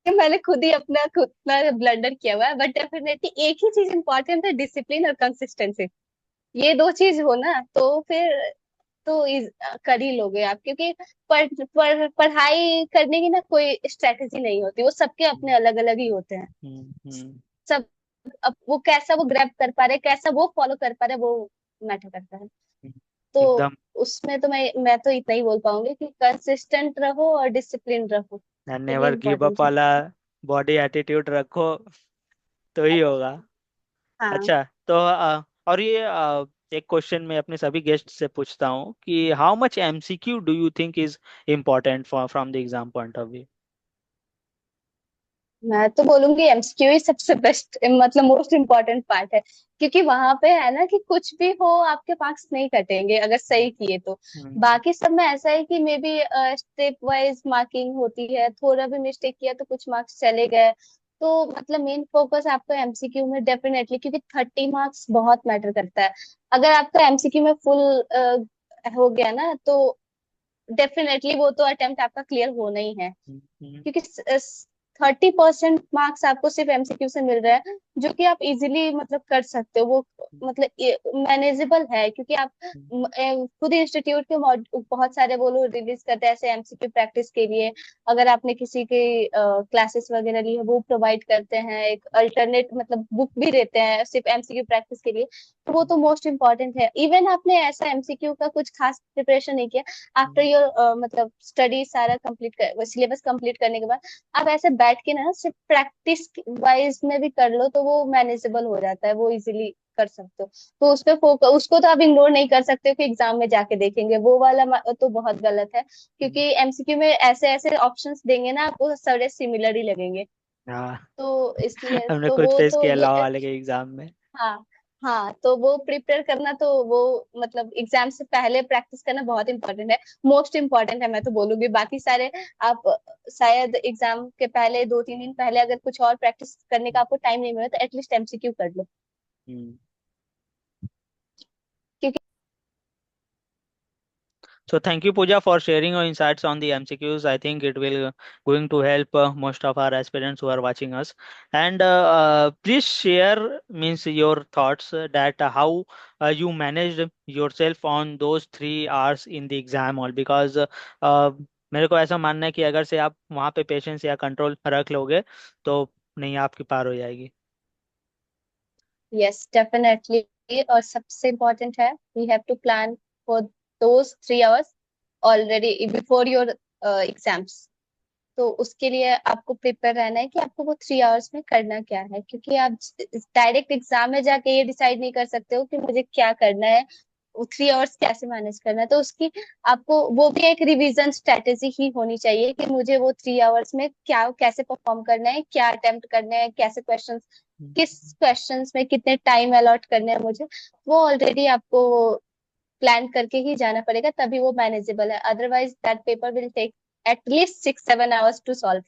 मैंने खुद ही अपना खुद ब्लंडर किया हुआ है। बट डेफिनेटली एक ही चीज इंपॉर्टेंट है, डिसिप्लिन और कंसिस्टेंसी। ये दो चीज हो ना तो फिर तो कर ही लोगे आप, क्योंकि पढ़ाई करने की ना कोई स्ट्रेटेजी नहीं होती, वो सबके अपने अलग अलग ही होते हैं। हम्म। सब अब वो कैसा वो ग्रैब कर पा रहे, कैसा वो फॉलो कर पा रहे, वो मैटर करता है। तो एकदम। उसमें तो मैं तो इतना ही बोल पाऊंगी कि कंसिस्टेंट रहो और डिसिप्लिन रहो, तो ये नेवर गिव अप इम्पोर्टेंट है। वाला बॉडी एटीट्यूड रखो तो ही होगा। हाँ। अच्छा, तो और ये एक क्वेश्चन मैं अपने सभी गेस्ट से पूछता हूँ कि how much MCQ do you think is important for from the exam point of view. मैं तो बोलूंगी एमसीक्यू ही सबसे बेस्ट, मतलब मोस्ट इम्पोर्टेंट पार्ट है। क्योंकि वहां पे है ना कि कुछ भी हो आपके मार्क्स नहीं कटेंगे अगर सही किए तो। हम्म। बाकी सब में ऐसा है कि may be step wise marking होती है, थोड़ा भी मिस्टेक किया तो कुछ मार्क्स चले गए। तो मतलब मेन फोकस आपका एमसीक्यू में डेफिनेटली, क्योंकि 30 मार्क्स बहुत मैटर करता है। अगर आपका एमसीक्यू में फुल हो गया ना तो डेफिनेटली वो तो अटेम्प्ट आपका क्लियर होना ही है। हम्म। क्योंकि 30% मार्क्स आपको सिर्फ एमसीक्यू से मिल रहा है, जो कि आप इजीली मतलब कर सकते हो वो, मतलब मैनेजेबल है। क्योंकि आप खुद इंस्टीट्यूट के बहुत सारे वो लोग रिलीज करते हैं ऐसे एमसीक्यू प्रैक्टिस के लिए। अगर आपने किसी के क्लासेस वगैरह ली है, वो प्रोवाइड करते हैं एक अल्टरनेट, मतलब बुक भी देते हैं सिर्फ एमसीक्यू प्रैक्टिस के लिए। तो वो तो मोस्ट इम्पोर्टेंट है। इवन आपने ऐसा एमसीक्यू का कुछ खास प्रिपरेशन नहीं किया, आफ्टर योर मतलब स्टडी सारा कंप्लीट कर, सिलेबस कंप्लीट करने के बाद आप ऐसे बैठ के ना सिर्फ प्रैक्टिस वाइज में भी कर लो तो वो मैनेजेबल हो जाता है, वो इजीली कर सकते हो। तो उस पे फोकस, उसको तो आप इग्नोर नहीं कर सकते हो कि एग्जाम में जाके देखेंगे, वो वाला तो बहुत गलत है। हम्म। क्योंकि एमसीक्यू में ऐसे ऐसे ऑप्शंस देंगे ना आपको, सारे सिमिलर ही लगेंगे। हाँ। तो इसलिए हमने तो खुद वो फेस तो किया लॉ वाले के एग्जाम में। हाँ। हाँ, तो वो प्रिपेयर करना तो वो मतलब एग्जाम से पहले प्रैक्टिस करना बहुत इंपॉर्टेंट है। मोस्ट इम्पोर्टेंट है मैं तो बोलूंगी। बाकी सारे आप शायद एग्जाम के पहले 2-3 दिन पहले अगर कुछ और प्रैक्टिस करने का आपको टाइम नहीं मिला तो एटलीस्ट एमसीक्यू कर लो। हम्म। क्योंकि So thank you, Pooja, for sharing your insights on the MCQs. I think it will going to help most of our aspirants who are watching us. And please share means your thoughts that how you managed yourself on those 3 hours in the exam hall because मेरे को ऐसा मानना है कि अगर से आप वहाँ पे पेशेंस या कंट्रोल रख लोगे तो नहीं आपकी पार हो जाएगी। यस डेफिनेटली, और सबसे इम्पोर्टेंट है we have to plan for those 3 hours already before your exams. तो उसके लिए आपको प्रिपेयर रहना है कि आपको वो 3 आवर्स में करना क्या है। क्योंकि आप डायरेक्ट एग्जाम में जाके ये डिसाइड नहीं कर सकते हो कि मुझे क्या करना है, वो 3 आवर्स कैसे मैनेज करना है। तो उसकी आपको वो भी एक रिवीजन स्ट्रेटेजी ही होनी चाहिए कि मुझे वो 3 आवर्स में क्या कैसे परफॉर्म करना है, क्या अटेम्प्ट करना है, कैसे क्वेश्चंस, किस क्वेश्चंस में कितने टाइम अलॉट करने हैं मुझे, वो ऑलरेडी आपको प्लान करके ही जाना पड़ेगा, तभी वो मैनेजेबल है। Otherwise that paper will take at least 6-7 hours to solve.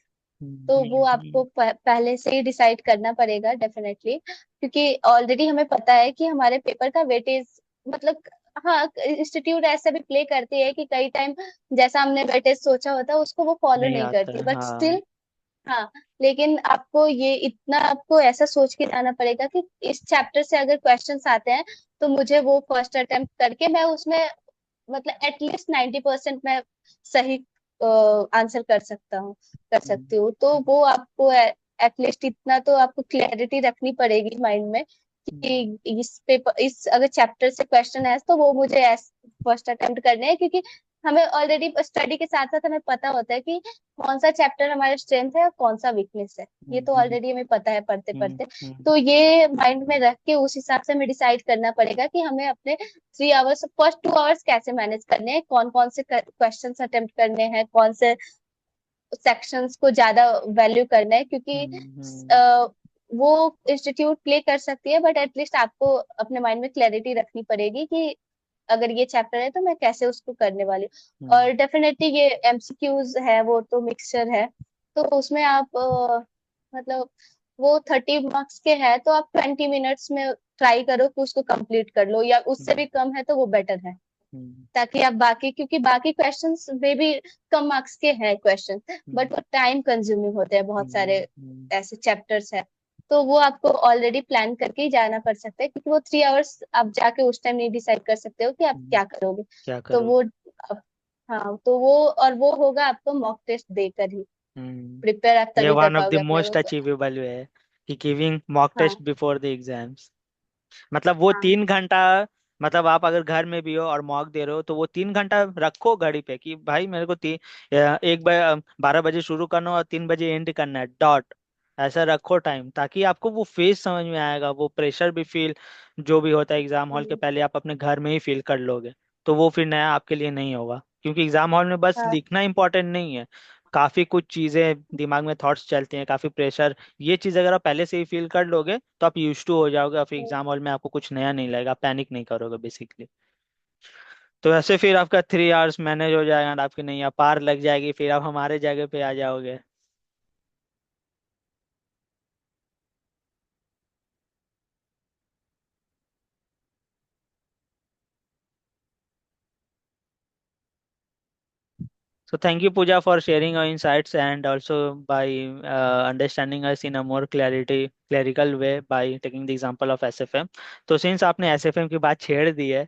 तो वो आपको पहले से ही डिसाइड करना पड़ेगा डेफिनेटली। क्योंकि ऑलरेडी हमें पता है कि हमारे पेपर का वेटेज, मतलब हाँ इंस्टीट्यूट ऐसा भी प्ले करती है कि कई टाइम जैसा हमने वेटेज सोचा होता है उसको वो फॉलो नहीं नहीं आता करती, है, बट हाँ। स्टिल हाँ। लेकिन आपको ये इतना आपको ऐसा सोच के जाना पड़ेगा कि इस चैप्टर से अगर क्वेश्चंस आते हैं तो मुझे वो फर्स्ट अटेम्प्ट करके मैं उसमें मतलब एटलीस्ट 90% मैं सही आंसर कर सकता हूँ, कर हम्म। सकती हूँ। तो वो आपको एटलीस्ट इतना तो आपको क्लैरिटी रखनी पड़ेगी माइंड में कि हम्म। इस पेपर, इस अगर चैप्टर से क्वेश्चन है तो वो मुझे फर्स्ट अटेम्प्ट करने हैं। क्योंकि हमें ऑलरेडी स्टडी के साथ साथ हमें पता होता है कि कौन सा चैप्टर हमारा स्ट्रेंथ है और कौन सा वीकनेस है, ये तो हम्म। ऑलरेडी हमें पता है पढ़ते हम्म। पढ़ते। हम्म। तो ये माइंड में रख के उस हिसाब से हमें डिसाइड करना पड़ेगा कि हमें अपने 3 आवर्स, फर्स्ट 2 आवर्स कैसे मैनेज करने हैं, कौन कौन से क्वेश्चंस अटेम्प्ट करने हैं, कौन से सेक्शंस को ज्यादा वैल्यू करना है। क्योंकि हम्म। वो इंस्टीट्यूट प्ले कर सकती है, बट एटलीस्ट आपको अपने माइंड में क्लैरिटी रखनी पड़ेगी कि अगर ये चैप्टर है तो मैं कैसे उसको करने वाली हूँ। हम्म, और डेफिनेटली ये एमसीक्यूज है, वो तो मिक्सचर है, तो उसमें आप मतलब वो 30 मार्क्स के है तो आप 20 मिनट्स में ट्राई करो कि उसको कंप्लीट कर लो, या उससे हम्म, भी कम है तो वो बेटर है। हम्म, ताकि आप बाकी, क्योंकि बाकी क्वेश्चंस में भी कम मार्क्स के हैं क्वेश्चन, हम्म, बट वो टाइम कंज्यूमिंग होते हैं, बहुत सारे हम्म, हम्म, ऐसे चैप्टर्स हैं। तो वो आपको ऑलरेडी प्लान करके ही जाना पड़ सकता है, क्योंकि वो 3 आवर्स आप जाके उस टाइम नहीं डिसाइड कर सकते हो कि आप हम्म, क्या करोगे। क्या तो वो करोगे। हाँ, तो वो और वो होगा आपको मॉक टेस्ट देकर ही। प्रिपेयर आप ये तभी कर वन ऑफ द पाओगे अपने मोस्ट को। अचीवेबल वे है कि गिविंग मॉक हाँ टेस्ट बिफोर द एग्जाम्स। मतलब वो हाँ 3 घंटा, मतलब आप अगर घर में भी हो और मॉक दे रहे हो तो वो 3 घंटा रखो घड़ी पे कि भाई मेरे को 12 बजे शुरू करना और 3 बजे एंड करना है, डॉट। ऐसा रखो टाइम, ताकि आपको वो फेस समझ में आएगा, वो प्रेशर भी फील जो भी होता है एग्जाम हॉल के हम्म, पहले आप अपने घर में ही फील कर लोगे। तो वो फिर नया आपके लिए नहीं होगा, क्योंकि एग्जाम हॉल में बस हाँ लिखना इंपॉर्टेंट नहीं है। काफी कुछ चीजें दिमाग में थॉट्स चलते हैं, काफी प्रेशर। ये चीज अगर आप पहले से ही फील कर लोगे तो आप यूज टू हो जाओगे, और फिर एग्जाम हॉल में आपको कुछ नया नहीं लगेगा, पैनिक नहीं करोगे बेसिकली। तो ऐसे फिर आपका 3 आवर्स मैनेज हो जाएगा और आपकी नैया पार लग जाएगी, फिर आप हमारे जगह पे आ जाओगे। So thank you, Pooja, for sharing your insights and also by understanding us in a more clerical way by taking the example of SFM. तो since आपने SFM की बात छेड़ दी है,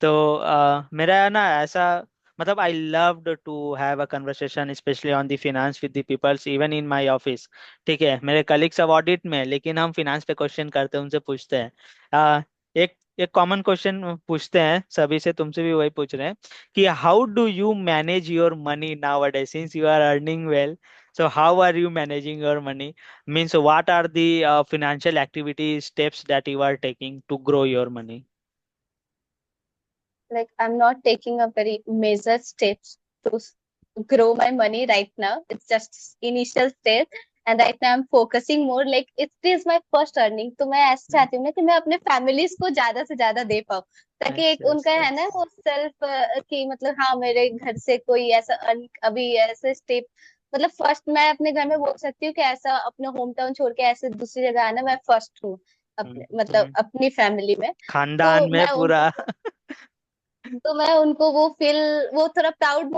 तो मेरा ना ऐसा, मतलब I loved to have a conversation especially on the finance with the peoples even in my office। ठीक है, मेरे कलीग्स अब ऑडिट में हैं, लेकिन हम फिनेंस पे क्वेश्चन करते हैं, उनसे पूछते हैं। एक एक कॉमन क्वेश्चन पूछते हैं सभी से, तुमसे भी वही पूछ रहे हैं कि how do you manage your money nowadays since you are earning well, so how are you managing your money, means what are the financial activity steps that you are taking to grow your money? like I'm not taking a very major steps to grow my money right now. It's just initial stage, and right now I'm focusing more, like it is my first earning, तो मैं ऐसे Mm. चाहती हूँ ना कि मैं अपने families को ज्यादा से ज्यादा दे पाऊँ, ताकि Yes, एक yes, उनका है ना yes, वो सेल्फ कि मतलब हाँ मेरे घर से कोई ऐसा अर्न अभी ऐसे स्टेप, मतलब फर्स्ट मैं अपने घर में बोल सकती हूँ कि ऐसा अपना होम टाउन छोड़ के ऐसे दूसरी जगह आना, मैं फर्स्ट हूँ अपने मतलब हम्म, अपनी फैमिली में। खानदान तो में मैं पूरा। तो मैं उनको वो फील, वो थोड़ा प्राउड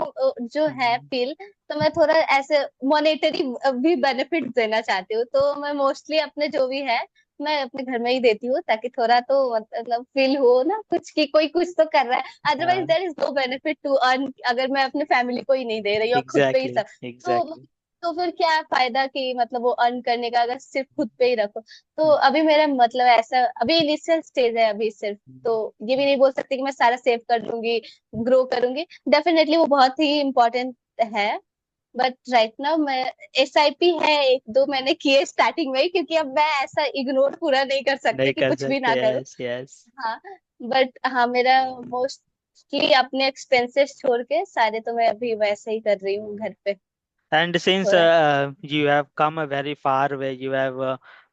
जो है हम्म, फील, तो मैं थोड़ा ऐसे मॉनेटरी भी बेनिफिट देना चाहती हूँ, तो मैं मोस्टली अपने जो भी है मैं अपने घर में ही देती हूँ, ताकि थोड़ा तो मतलब फील हो ना कुछ की कोई कुछ तो कर रहा है, अदरवाइज हाँ, there is no benefit to earn अगर मैं अपने फैमिली को ही नहीं दे रही हूँ और खुद पे ही एग्जैक्टली, सब। तो एग्जैक्टली। तो फिर क्या फायदा कि मतलब वो अर्न करने का, अगर सिर्फ खुद पे ही रखो। तो अभी मेरा मतलब ऐसा अभी इनिशियल स्टेज है अभी सिर्फ, तो ये भी नहीं बोल सकती कि मैं सारा सेव कर लूंगी, ग्रो करूंगी। डेफिनेटली वो बहुत ही इम्पोर्टेंट है, बट राइट नाउ मैं एसआईपी है एक दो मैंने किए स्टार्टिंग में ही, क्योंकि अब मैं ऐसा इग्नोर पूरा नहीं कर सकती नहीं कि कर कुछ भी सकते, ना करूं। Yes, yes. हाँ, बट हाँ मेरा मोस्टली अपने एक्सपेंसेस छोड़ के सारे तो मैं अभी वैसे ही कर रही हूँ घर पे And since थोड़ा। you have come a very far way, you have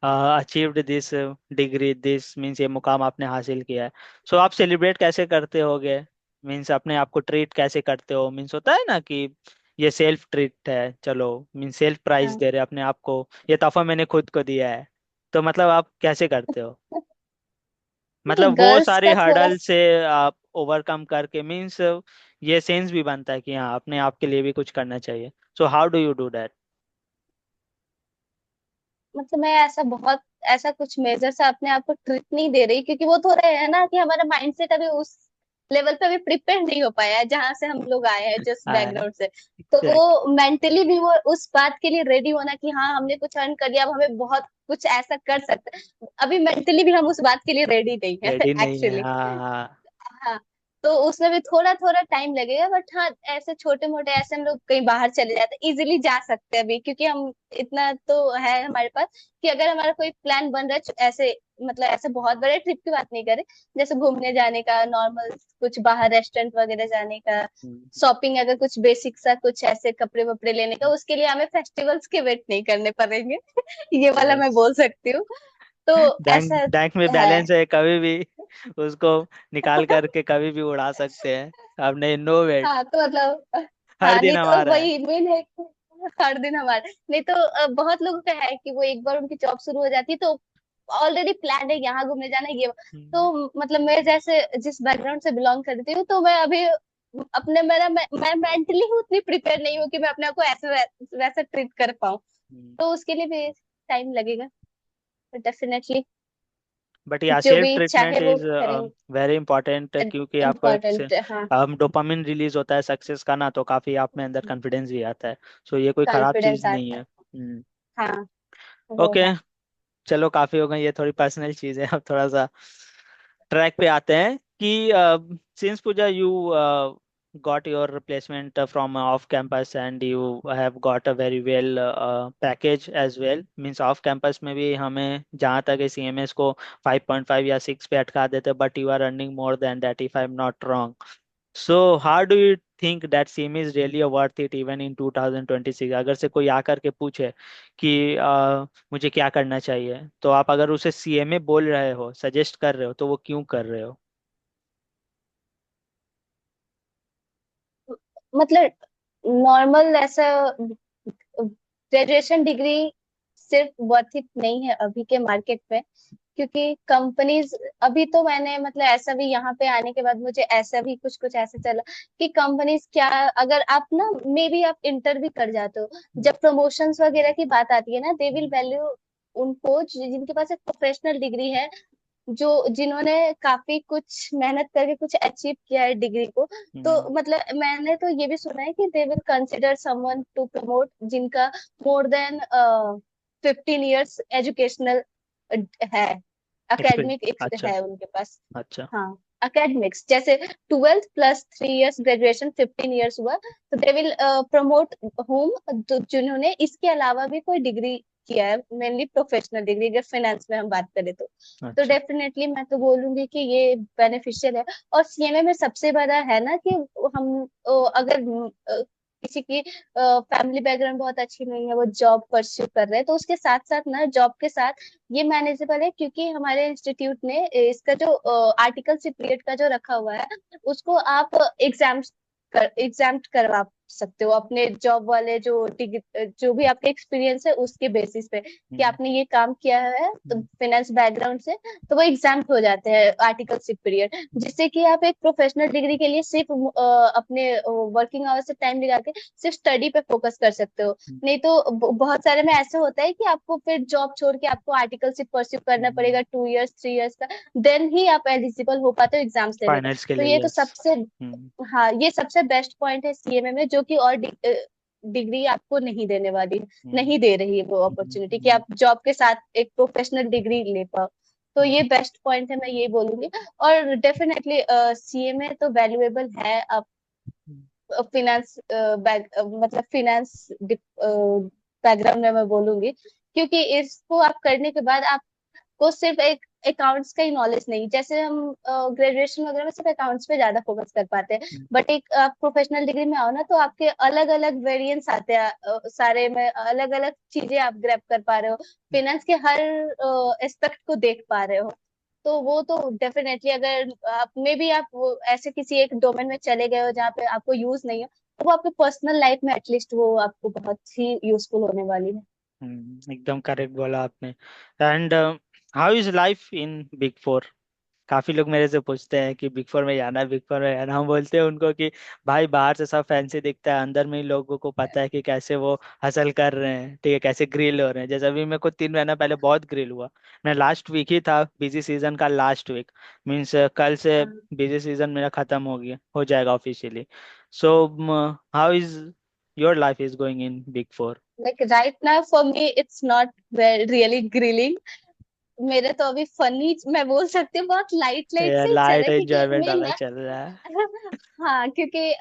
achieved this degree, this means ये मुकाम आपने हासिल किया है। So आप सेलिब्रेट कैसे करते होगे, मीन्स अपने आप को ट्रीट कैसे करते हो, मीन्स होता है ना कि ये सेल्फ ट्रीट है, चलो मीन्स सेल्फ प्राइज हाँ दे रहे हैं अपने आप को, ये तोहफा मैंने खुद को दिया है। तो मतलब आप कैसे करते हो, मतलब वो गर्ल्स सारे का थोड़ा हर्डल से आप ओवरकम करके, मीन्स ये सेंस भी बनता है कि हाँ अपने आप के लिए भी कुछ करना चाहिए। So how do you do that? मतलब मैं ऐसा बहुत ऐसा कुछ मेजर सा अपने आप को ट्रिक नहीं दे रही, क्योंकि वो थोड़ा है ना कि हमारा माइंडसेट अभी उस लेवल पे अभी प्रिपेयर नहीं हो पाया है जहां से हम लोग आए हैं, जिस बैकग्राउंड से। तो एग्जैक्टली, वो मेंटली भी वो उस बात के लिए रेडी होना कि हाँ हमने कुछ अर्न कर लिया, अब हमें बहुत कुछ ऐसा कर सकते हैं, अभी मेंटली भी हम उस बात के लिए रेडी नहीं है रेडी नहीं है, एक्चुअली। हाँ, हाँ। हाँ, तो उसमें भी थोड़ा थोड़ा टाइम लगेगा, बट हाँ ऐसे छोटे मोटे ऐसे हम लोग कहीं बाहर चले जाते हैं, इजीली जा सकते हैं अभी, क्योंकि हम इतना तो है हमारे पास कि अगर हमारा कोई प्लान बन रहा है ऐसे, मतलब ऐसे बहुत बड़े ट्रिप की बात नहीं करें, जैसे घूमने जाने का, नॉर्मल कुछ बाहर रेस्टोरेंट वगैरह जाने का, हम्म, शॉपिंग, अगर कुछ बेसिक सा कुछ ऐसे कपड़े वपड़े लेने का, उसके लिए हमें फेस्टिवल्स के वेट नहीं करने पड़ेंगे। ये वाला मैं यस। बोल सकती हूँ। तो बैंक ऐसा बैंक में है। बैलेंस है, कभी भी उसको निकाल करके कभी भी उड़ा सकते हैं। अब नहीं, नो वेट, हाँ तो मतलब, हर हाँ दिन नहीं तो हमारा है। वही मेन है कि हर दिन हमारे, नहीं तो बहुत लोगों का है कि वो एक बार उनकी जॉब शुरू हो जाती है तो ऑलरेडी प्लान है, यहाँ घूमने जाना है, ये। हम्म, तो मतलब मैं जैसे जिस बैकग्राउंड से बिलोंग करती हूँ, तो मैं अभी अपने मेरा मैं मेंटली उतनी प्रिपेयर नहीं हूँ कि मैं अपने आप को ऐसे वैसा ट्रीट कर पाऊँ। हम्म। तो उसके लिए भी टाइम लगेगा, डेफिनेटली। बट या जो सेल्फ भी चाहे ट्रीटमेंट वो इज करेंगे। वेरी इंपॉर्टेंट, क्योंकि आपको एक इम्पोर्टेंट, हाँ। डोपामिन रिलीज होता है सक्सेस का ना, तो काफी आप में अंदर कॉन्फिडेंस भी आता है। सो ये कोई खराब कॉन्फिडेंस चीज नहीं आता है। है। हम्म। हाँ वो ओके, है। चलो काफी हो गई, ये थोड़ी पर्सनल चीज है। अब थोड़ा सा ट्रैक पे आते हैं कि since Pooja you got your replacement from off campus and you have got a very well package as well, means off campus में भी हमें जहाँ तक है CMS को 5.5 या 6 पे अटका देते, but you are earning more than that if I'm not wrong. So how do you think that CMA is really worth it even in 2026? अगर से कोई आकर के पूछे कि मुझे क्या करना चाहिए, तो आप अगर उसे CMA बोल रहे हो, सजेस्ट कर रहे हो, तो वो क्यों कर रहे हो? मतलब नॉर्मल ऐसा ग्रेजुएशन डिग्री सिर्फ वर्थ इट नहीं है अभी के मार्केट में, क्योंकि कंपनीज, अभी तो मैंने मतलब ऐसा भी यहाँ पे आने के बाद मुझे ऐसा भी कुछ कुछ ऐसा चला कि कंपनीज क्या, अगर आप ना मे बी आप इंटर भी कर जाते हो, हम्म, जब प्रमोशंस वगैरह की बात आती है ना, दे विल हम्म, वैल्यू उनको जिनके पास एक प्रोफेशनल डिग्री है, जो जिन्होंने काफी कुछ मेहनत करके कुछ अचीव किया है डिग्री को। हम्म, तो मतलब मैंने तो ये भी सुना है कि they will consider someone to promote जिनका मोर देन 15 years एजुकेशनल है, एक्सपीरियंस, एकेडमिक अच्छा। है उनके पास। अच्छा। हाँ, एकेडमिक्स जैसे 12 + 3 years ग्रेजुएशन 15 years हुआ, तो दे विल प्रमोट होम जिन्होंने इसके अलावा भी कोई डिग्री किया है, मेनली प्रोफेशनल डिग्री, अगर फाइनेंस में हम बात करें तो अच्छा। डेफिनेटली मैं तो बोलूंगी कि ये बेनिफिशियल है। और सीएमए में सबसे बड़ा है ना कि हम अगर किसी की फैमिली बैकग्राउंड बहुत अच्छी नहीं है, वो जॉब परस्यू कर रहे हैं, तो उसके साथ साथ ना जॉब के साथ ये मैनेजेबल है, क्योंकि हमारे इंस्टीट्यूट ने इसका जो आर्टिकल सी पीरियड का जो रखा हुआ है, उसको आप एग्जाम करवा सकते हो अपने जॉब वाले जो भी आपके एक्सपीरियंस है उसके बेसिस पे, कि हम्म, आपने ये काम किया है तो हम्म, फाइनेंस बैकग्राउंड से, तो वो एग्जाम हो जाते हैं आर्टिकल शिप पीरियड, हम्म, जिससे कि आप एक प्रोफेशनल डिग्री के लिए सिर्फ अपने वर्किंग आवर्स से टाइम निकाल के सिर्फ स्टडी पे फोकस कर सकते हो। हम्म, नहीं तो बहुत सारे में ऐसे होता है कि आपको फिर जॉब छोड़ के आपको आर्टिकल शिप परस्यू करना हम्म। पड़ेगा 2 years 3 years का, देन ही आप एलिजिबल हो पाते हो एग्जाम्स देने का। फाइनेंस के तो लिए, ये तो यस। सबसे, हम्म, हाँ ये सबसे बेस्ट पॉइंट है सीएमए में, जो कि और डिग्री आपको नहीं देने वाली है, हम्म, नहीं दे रही है वो हम्म, अपॉर्चुनिटी कि आप जॉब के साथ एक प्रोफेशनल डिग्री ले पाओ। तो ये बेस्ट पॉइंट है, मैं ये बोलूंगी। और डेफिनेटली सीएमए तो वैल्यूएबल है। आप हम्म, फिनेंस मतलब फिनेंस बैकग्राउंड में मैं बोलूंगी, क्योंकि इसको आप करने के बाद को सिर्फ एक अकाउंट्स का ही नॉलेज नहीं, जैसे हम ग्रेजुएशन वगैरह में सिर्फ अकाउंट्स पे ज्यादा फोकस कर पाते हैं, हम्म, बट एक आप प्रोफेशनल डिग्री में आओ ना, तो आपके अलग अलग वेरिएंट्स आते हैं, सारे में अलग अलग चीजें आप ग्रैब कर पा रहे हो, फाइनेंस के हर एस्पेक्ट को देख पा रहे हो। तो वो तो डेफिनेटली, अगर आप में भी आप वो ऐसे किसी एक डोमेन में चले गए हो जहाँ पे आपको यूज नहीं हो, तो वो आपके पर्सनल लाइफ में एटलीस्ट वो आपको बहुत ही यूजफुल होने वाली है। एकदम करेक्ट बोला आपने। And how is life in big four? काफी लोग मेरे से पूछते हैं कि बिग फोर में जाना है, बिग फोर में जाना। हम बोलते हैं उनको कि भाई बाहर से सब फैंसी दिखता है, अंदर में ही लोगों को पता है कि कैसे वो हसल कर रहे हैं, ठीक है, कैसे ग्रिल हो रहे हैं। जैसे अभी मेरे को 3 महीना पहले बहुत ग्रिल हुआ। मैं लास्ट वीक ही था बिजी सीजन का, लास्ट वीक, मीन्स कल से बिजी सीजन मेरा खत्म हो गया, हो जाएगा officially. So how is your life is going in big four? Like right now for me it's not really grilling, मेरे तो अभी फनी मैं बोल सकती हूँ, बहुत लाइट लाइट से ही चल रहा लाइट है क्योंकि एंजॉयमेंट मैं वाला ना चल रहा है। हाँ, क्योंकि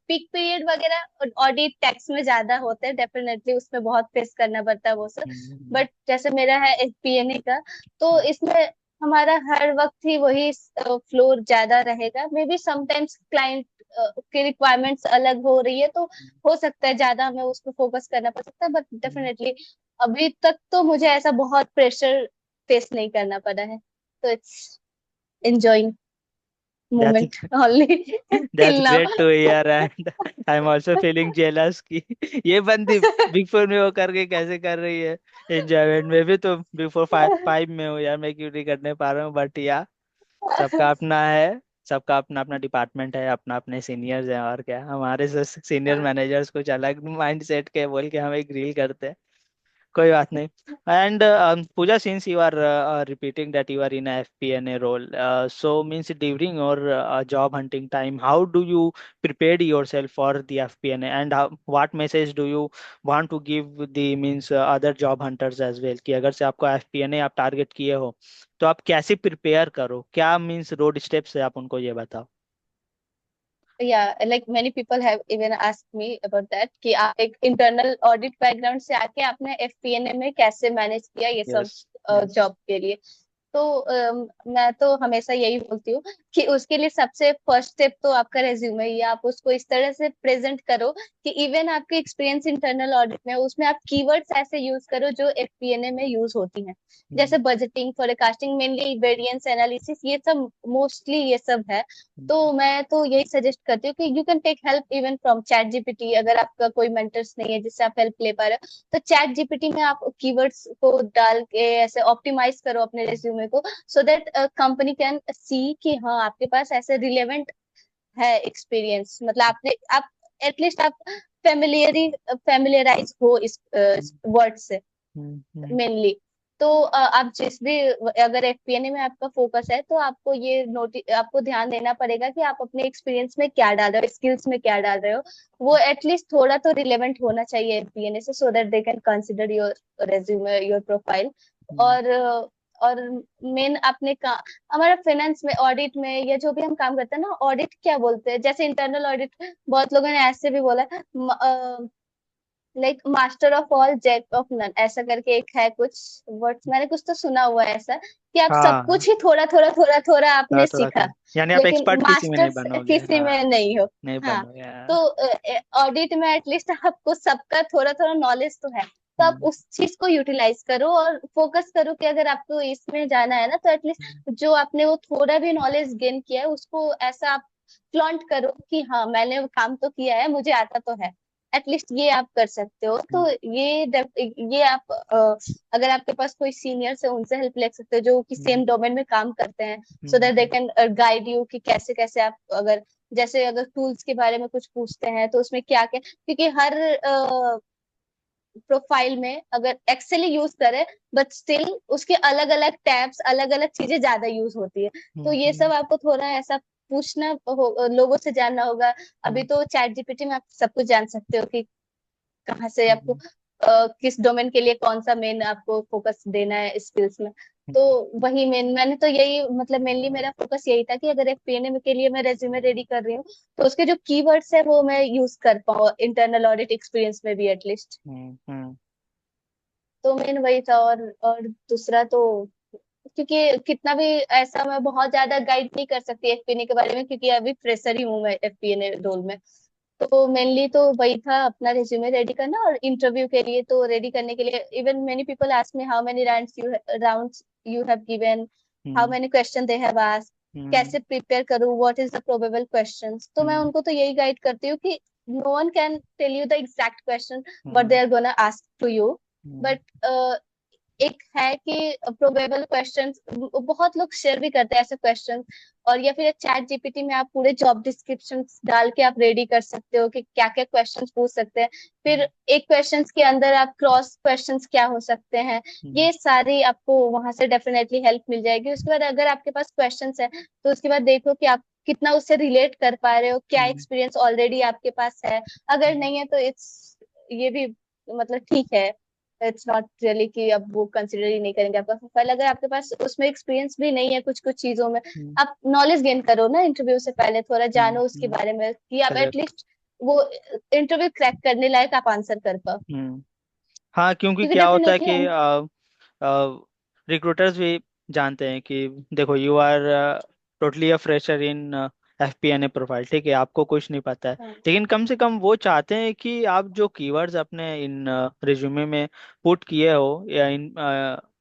पीक पीरियड वगैरह ऑडिट टैक्स में ज्यादा होते हैं, डेफिनेटली उसमें बहुत फेस करना पड़ता है वो सब। हम्म, बट जैसे मेरा है एफपीएनए का, तो हम्म, इसमें हमारा हर वक्त ही वही फ्लोर ज्यादा रहेगा। मे बी समटाइम्स क्लाइंट की रिक्वायरमेंट्स अलग हो रही है, तो हो सकता है ज्यादा हमें उस पर फोकस करना पड़ सकता है, बट हम्म। डेफिनेटली अभी तक तो मुझे ऐसा बहुत प्रेशर फेस नहीं करना पड़ा है, तो it's enjoying That's moment only That's till now. great to hear and I'm also feeling jealous कि ये बंदी बिग फोर में वो करके कैसे कर रही है एंजॉयमेंट। में भी तो बिग फोर फाइव फाइव में हूँ यार, मैं क्यों नहीं करने पा रहा हूँ, बट या सबका अपना है। सबका अपना अपना डिपार्टमेंट है, अपना अपने सीनियर्स हैं, और क्या हमारे सीनियर मैनेजर्स कुछ अलग माइंड सेट के बोल के हमें ग्रिल करते हैं। कोई बात नहीं। And Pooja, since you are repeating that you are in a FP&A role, so means during your job hunting time, how do you prepare yourself for the FP&A, and what message do you want to give the means other job hunters as well, कि अगर से आपको FP&A आप target किए हो तो आप कैसे प्रिपेयर करो, क्या मीन्स रोड स्टेप्स है, आप उनको ये बताओ। Yeah, like many people have even asked me about that कि आप एक इंटरनल ऑडिट बैकग्राउंड से आके आपने एफपीएनए में कैसे मैनेज किया ये सब यस। यस। जॉब के लिए। तो मैं तो हमेशा यही बोलती हूँ कि उसके लिए सबसे फर्स्ट स्टेप तो आपका रेज्यूमे ही है। आप उसको इस तरह से प्रेजेंट करो कि इवन आपके एक्सपीरियंस इंटरनल ऑडिट में, उसमें आप कीवर्ड्स ऐसे यूज करो जो एफपीएनए में यूज होती हैं। जैसे budgeting, forecasting, mainly variance analysis, ये सब मोस्टली ये सब है। तो मैं तो यही सजेस्ट करती हूँ कि you can take help even from ChatGPT. अगर आपका कोई मेंटर्स नहीं है जिससे आप हेल्प ले पा रहे हो, तो चैट जीपीटी में आप कीवर्ड्स को डाल के ऐसे ऑप्टिमाइज करो अपने रिज्यूमे को, so that company can see कि हाँ आपके पास ऐसे रिलेवेंट है एक्सपीरियंस। मतलब आपने आप एटलीस्ट आप फेमिलियराइज हो इस वर्ड से मेनली। तो आप जिस भी, अगर एफपीएनए में आपका फोकस है तो आपको ये नोटिस, आपको ध्यान देना पड़ेगा कि आप अपने एक्सपीरियंस में क्या डाल रहे हो, स्किल्स में क्या डाल रहे हो। वो एटलीस्ट थोड़ा तो रिलेवेंट होना चाहिए एफपीएनए से, so that they can consider your resume, your profile. और और मेन आपने का हमारा फाइनेंस में, ऑडिट में, या जो भी हम काम करते हैं ना, ऑडिट क्या बोलते हैं, जैसे इंटरनल ऑडिट बहुत लोगों ने ऐसे भी बोला, like master of all jack of none, ऐसा करके एक है कुछ वर्ड्स, मैंने कुछ तो सुना हुआ है ऐसा, कि आप सब हाँ, कुछ ही थोड़ा थोड़ा थोड़ा थोड़ा थोड़ा आपने थोड़ा सीखा, कर, यानी आप लेकिन एक्सपर्ट किसी में नहीं मास्टर्स बनोगे, किसी हाँ। में नहीं हो। नहीं हाँ, बनोगे, तो हाँ। ऑडिट में एटलीस्ट आपको सबका थोड़ा थोड़ा नॉलेज तो है, तो आप हम्म, उस चीज को यूटिलाइज करो और फोकस करो कि अगर आपको इसमें जाना है ना, तो एटलीस्ट जो आपने वो थोड़ा भी नॉलेज गेन किया है उसको ऐसा आप फ्लॉन्ट करो कि हाँ मैंने वो काम तो किया है, मुझे आता तो है। एटलीस्ट ये आप कर सकते हो। तो ये आप अगर आपके पास कोई सीनियर्स है उनसे हेल्प ले सकते हो जो कि हम्म, सेम डोमेन में काम करते हैं, so that they hmm, can guide you कि कैसे कैसे आप, अगर जैसे अगर टूल्स के बारे में कुछ पूछते हैं तो उसमें क्या क्या, क्योंकि हर प्रोफाइल में अगर एक्सेल ही यूज करे, बट स्टिल उसके अलग अलग टैब्स, अलग अलग चीजें ज्यादा यूज होती है। तो ये हम्म, सब आपको थोड़ा ऐसा पूछना लोगों से जानना होगा। अभी हम्म, तो चैट जीपीटी में आप सब कुछ जान सकते हो कि कहाँ से आपको हम्म, किस डोमेन के लिए कौन सा मेन आपको फोकस देना है स्किल्स में। हम्म, तो वही मेन, मैंने तो यही मतलब मेनली मेरा फोकस यही था कि अगर एक पीएनए के लिए मैं रेज्यूमे रेडी कर रही हूँ, तो उसके जो कीवर्ड्स है वो मैं यूज कर पाऊँ इंटरनल ऑडिट एक्सपीरियंस में भी एटलीस्ट। हम्म, तो मेन वही था। और दूसरा तो, क्योंकि कितना भी ऐसा मैं बहुत ज्यादा गाइड नहीं कर सकती एफपीएनए के बारे में, क्योंकि अभी फ्रेशर ही हूँ मैं एफपीएनए रोल में। तो मेनली तो वही था अपना रिज्यूमे रेडी करना, और इंटरव्यू के लिए तो रेडी करने के लिए even many people ask me how many rounds you have given, how hmm, many question they have asked, hmm, कैसे प्रिपेयर करूँ, what is the probable questions. तो मैं हम्म, उनको तो यही गाइड करती हूँ कि no one can tell you the exact question what they hmm, are gonna ask to you, hmm, but एक है कि प्रोबेबल क्वेश्चंस बहुत लोग शेयर भी करते हैं ऐसे क्वेश्चंस। और या फिर चैट जीपीटी में आप पूरे जॉब डिस्क्रिप्शन डाल के आप रेडी कर सकते हो कि क्या क्या क्वेश्चंस पूछ सकते हैं। फिर एक क्वेश्चंस के अंदर आप क्रॉस क्वेश्चंस क्या हो सकते हैं, हम्म, ये सारी आपको वहां से डेफिनेटली हेल्प मिल जाएगी। उसके बाद अगर आपके पास क्वेश्चंस है, तो उसके बाद देखो कि आप कितना उससे रिलेट कर पा रहे हो, क्या हम्म, एक्सपीरियंस ऑलरेडी आपके पास है। अगर नहीं है तो इट्स, ये भी मतलब ठीक है, इट्स नॉट रियली कि अब वो कंसिडर ही नहीं करेंगे आपका प्रोफाइल। अगर आपके पास उसमें एक्सपीरियंस भी नहीं है कुछ कुछ चीजों में, हम्म। आप नॉलेज गेन करो ना इंटरव्यू से पहले, थोड़ा जानो उसके हम्म। बारे में कि आप करेक्ट। एटलीस्ट वो इंटरव्यू क्रैक करने लायक आप आंसर कर पाओ। हम्म। हाँ, क्योंकि क्योंकि क्या होता है डेफिनेटली कि रिक्रूटर्स भी जानते हैं कि देखो you are totally a fresher in FP&A profile, ठीक है, आपको कुछ नहीं पता है। हाँ लेकिन कम से कम वो चाहते हैं कि आप जो कीवर्ड्स अपने इन रिज्यूमे में पुट किए हो या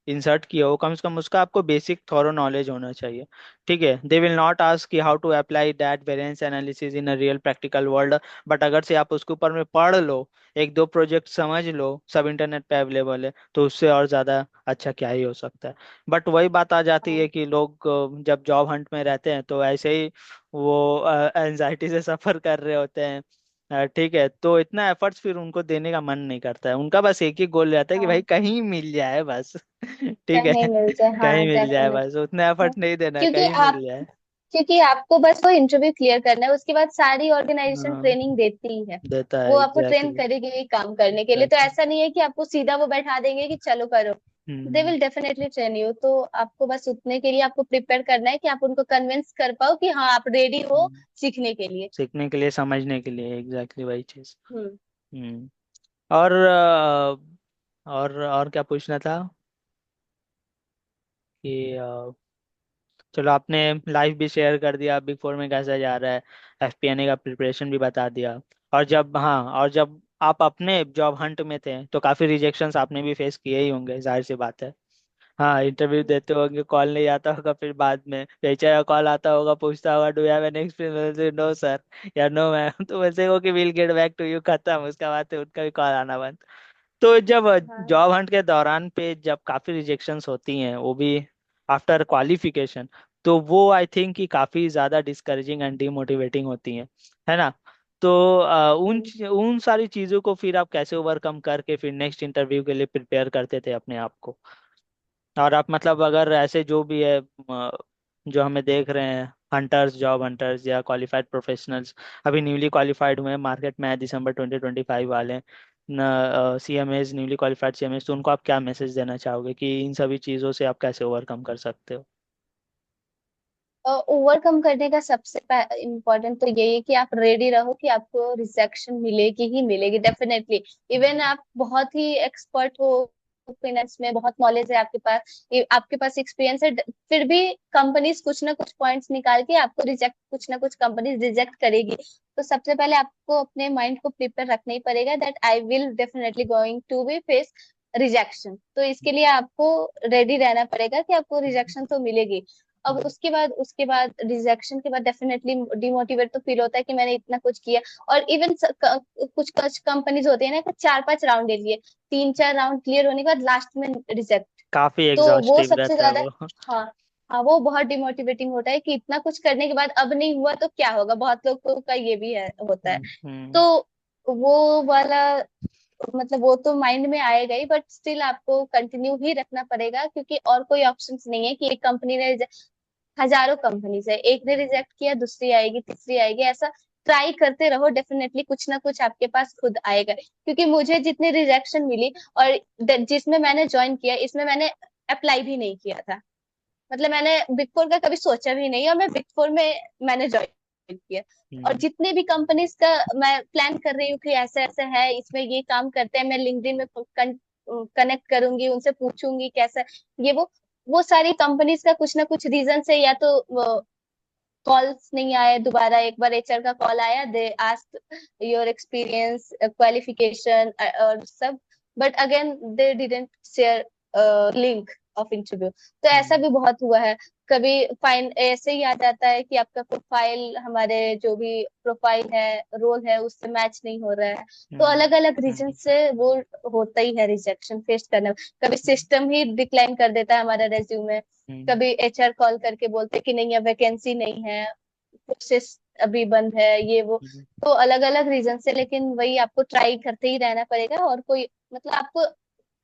इंसर्ट किए हो, कम से कम उसका आपको बेसिक थॉरो नॉलेज होना चाहिए। ठीक है, दे विल नॉट आस्क कि how to apply that variance analysis in a real practical world, but अगर से आप उसके ऊपर में पढ़ लो, एक दो प्रोजेक्ट समझ लो, सब इंटरनेट पे अवेलेबल है, तो उससे और ज़्यादा अच्छा क्या ही हो सकता है। बट वही बात आ जाती है हाँ कि लोग जब जॉब हंट में रहते हैं तो ऐसे ही वो एनजाइटी से सफ़र कर रहे होते हैं। ठीक है, तो इतना एफर्ट्स फिर उनको देने का मन नहीं करता है, उनका बस एक ही गोल रहता है कि भाई हाँ, कहीं मिल जाए बस। ठीक है, कहीं मिल जाए, कहीं हाँ मिल जाए बस, डेफिनेटली। उतना एफर्ट नहीं देना, क्योंकि कहीं आप मिल जाए। क्योंकि आपको बस वो इंटरव्यू क्लियर करना है, उसके बाद सारी ऑर्गेनाइजेशन हाँ, ट्रेनिंग देती ही है। देता वो है आपको ट्रेन एग्जैक्टली। करेगी ही काम करने के लिए, तो एग्जैक्टली। ऐसा नहीं है कि आपको सीधा वो बैठा देंगे कि चलो करो। They hmm. Will definitely train you. तो आपको बस उतने के लिए आपको प्रिपेयर करना है कि आप उनको कन्विंस कर पाओ कि हाँ आप रेडी हो हम्म। सीखने के लिए। सीखने के लिए, समझने के लिए, एग्जैक्टली वही चीज। हम्म। हम्म। और और क्या पूछना था कि चलो, आपने लाइफ भी शेयर कर दिया, बिग फोर में कैसा जा रहा है, FP&A का प्रिपरेशन भी बता दिया। और जब, हाँ, और जब आप अपने जॉब हंट में थे तो काफी रिजेक्शंस आपने भी फेस किए ही होंगे, जाहिर सी बात है। हाँ, इंटरव्यू देते होंगे, कॉल नहीं आता होगा, फिर बाद में HR का कॉल आता होगा, पूछता होगा do you have any experience, no sir या नो मैम, तो वैसे हो कि will get back to you, खत्म, उसका बाद से उनका भी कॉल आना बंद। तो जब हाँ जॉब हंट के दौरान पे जब काफी रिजेक्शंस होती हैं, वो भी आफ्टर क्वालिफिकेशन, तो वो आई थिंक कि काफी ज्यादा डिस्करेजिंग एंड डिमोटिवेटिंग होती हैं, है ना? तो उन सारी चीजों को फिर आप कैसे ओवरकम करके फिर नेक्स्ट इंटरव्यू के लिए प्रिपेयर करते थे अपने आप को? और आप मतलब अगर ऐसे जो भी है जो हमें देख रहे हैं, हंटर्स, जॉब हंटर्स या क्वालिफाइड प्रोफेशनल्स, अभी न्यूली क्वालिफाइड हुए हैं, मार्केट में है, दिसंबर 2025 वाले न, CMAs, न्यूली क्वालिफाइड CMAs, तो उनको आप क्या मैसेज देना चाहोगे कि इन सभी चीज़ों से आप कैसे ओवरकम कर सकते हो? ओवरकम करने का सबसे इम्पोर्टेंट तो यही है कि आप रेडी रहो कि आपको रिजेक्शन मिलेगी ही मिलेगी डेफिनेटली। इवन हम्म। आप बहुत ही एक्सपर्ट हो फाइनेंस में, बहुत नॉलेज है आपके पास, आपके पास एक्सपीरियंस है, फिर भी कंपनीज कुछ ना कुछ पॉइंट्स निकाल के आपको रिजेक्ट, कुछ ना कुछ कंपनीज रिजेक्ट करेगी। तो सबसे पहले आपको अपने माइंड को प्रिपेयर रखना ही पड़ेगा that I will definitely going to be face rejection. तो इसके लिए आपको रेडी रहना पड़ेगा कि आपको रिजेक्शन तो मिलेगी। अब हम्म। उसके बाद रिजेक्शन के बाद डेफिनेटली डिमोटिवेट तो फील होता है कि मैंने इतना कुछ किया। और इवन कुछ कुछ कंपनीज होती है ना कि 4-5 राउंड ले लिए, 3-4 राउंड क्लियर होने के बाद लास्ट में रिजेक्ट। काफी तो वो एग्जॉस्टिव सबसे रहता है ज्यादा, वो। हाँ हाँ, वो बहुत डिमोटिवेटिंग होता है कि इतना कुछ करने के बाद अब नहीं हुआ तो क्या होगा। बहुत लोगों का ये भी है, होता है। हम्म। तो वो वाला, मतलब वो तो माइंड में आएगा ही, बट स्टिल आपको कंटिन्यू ही रखना पड़ेगा, क्योंकि और कोई ऑप्शंस नहीं है कि एक कंपनी ने, हजारों कंपनीज है, एक ने रिजेक्ट किया दूसरी आएगी तीसरी आएगी, ऐसा ट्राई करते रहो, डेफिनेटली कुछ ना कुछ आपके पास खुद आएगा। क्योंकि मुझे जितनी रिजेक्शन मिली और जिसमें मैंने ज्वाइन किया, इसमें मैंने अप्लाई भी नहीं किया था। मतलब मैंने बिग फोर का कभी सोचा भी नहीं, और मैं बिग फोर में मैंने ज्वाइन किया। और हम्म। जितने भी कंपनीज का मैं प्लान कर रही हूँ कि ऐसा ऐसा है, इसमें ये काम करते हैं, मैं लिंक्डइन में कनेक्ट करूंगी, उनसे पूछूंगी कैसा ये वो सारी कंपनीज का कुछ ना कुछ रीजन से, या तो कॉल्स नहीं आए दोबारा, एक बार HR का कॉल आया, they ask your experience qualification और सब, but again they didn't share link of interview. तो ऐसा हम्म। भी बहुत हुआ है। कभी फाइन ऐसे ही आ जाता है कि आपका प्रोफाइल, हमारे जो भी प्रोफाइल है, रोल है, उससे मैच नहीं हो रहा है। तो हम्म। अलग अलग रीजन हम्म। से वो होता ही है रिजेक्शन फेस करना। कभी सिस्टम ही डिक्लाइन कर देता है हमारा रेज्यूमे, हम्म। कभी HR कॉल करके बोलते कि नहीं अब वैकेंसी नहीं है, प्रोसेस अभी बंद है, ये वो। हम्म। तो अलग अलग रीजन से, लेकिन वही आपको ट्राई करते ही रहना पड़ेगा, और कोई मतलब आपको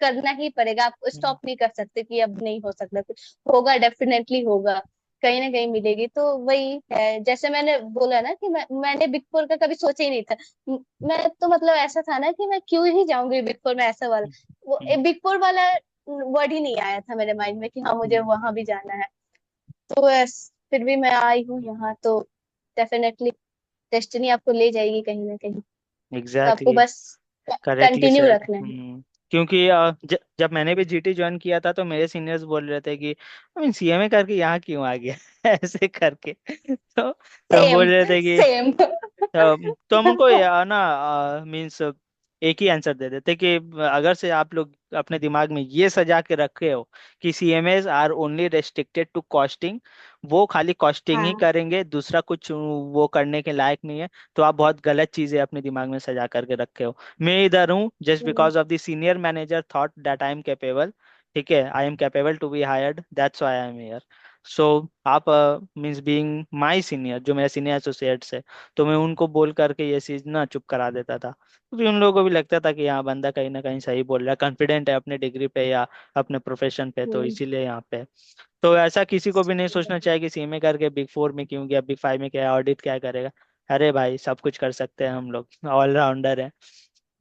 करना ही पड़ेगा, आप हम्म। स्टॉप नहीं कर सकते कि अब नहीं हो सकता, कुछ होगा, डेफिनेटली होगा। कहीं ना कहीं मिलेगी। तो वही है, जैसे मैंने बोला ना कि मैंने बिग फोर का कभी सोचा ही नहीं था। मैं तो मतलब ऐसा था ना कि मैं क्यों ही जाऊंगी बिग फोर में, ऐसा वाला वो हम्म, बिग फोर वाला वर्ड ही नहीं आया था मेरे माइंड में कि हाँ मुझे हम्म, वहां भी जाना है। तो फिर भी मैं आई हूँ यहाँ, तो डेफिनेटली डेस्टिनी आपको ले जाएगी कहीं ना कहीं। तो आपको एग्जैक्टली, बस करेक्टली कंटिन्यू सेड। रखना है। क्योंकि जब मैंने भी जीटी ज्वाइन किया था तो मेरे सीनियर्स बोल रहे थे कि सीएमए करके यहाँ क्यों आ गया ऐसे करके। तो सेम बोल रहे थे कि सेम। तो हम उनको या ना मीन्स एक ही आंसर दे देते कि अगर से आप लोग अपने दिमाग में ये सजा के रखे हो कि CMS are only restricted to costing, वो खाली कॉस्टिंग ही हाँ। करेंगे, दूसरा कुछ वो करने के लायक नहीं है, तो आप बहुत गलत चीजें अपने दिमाग में सजा करके रखे हो। मैं इधर हूँ just hmm, because of the senior manager thought that I am capable. ठीक है, I am capable to be hired, that's why I am here. So आप मीन्स बीइंग माय सीनियर, जो मेरे सीनियर एसोसिएट्स है, तो मैं उनको बोल करके ये चीज ना चुप करा देता था, क्योंकि उन लोगों को भी लगता था कि हाँ बंदा कहीं ना कहीं सही बोल रहा है, कॉन्फिडेंट है अपने डिग्री पे या अपने प्रोफेशन पे, तो हम्म, इसीलिए यहाँ पे। तो ऐसा किसी को भी नहीं सोचना चाहिए कि सीएमए करके बिग फोर में क्यों गया, बिग फाइव में क्या ऑडिट क्या करेगा। अरे भाई सब कुछ कर सकते हैं हम लोग, ऑलराउंडर है।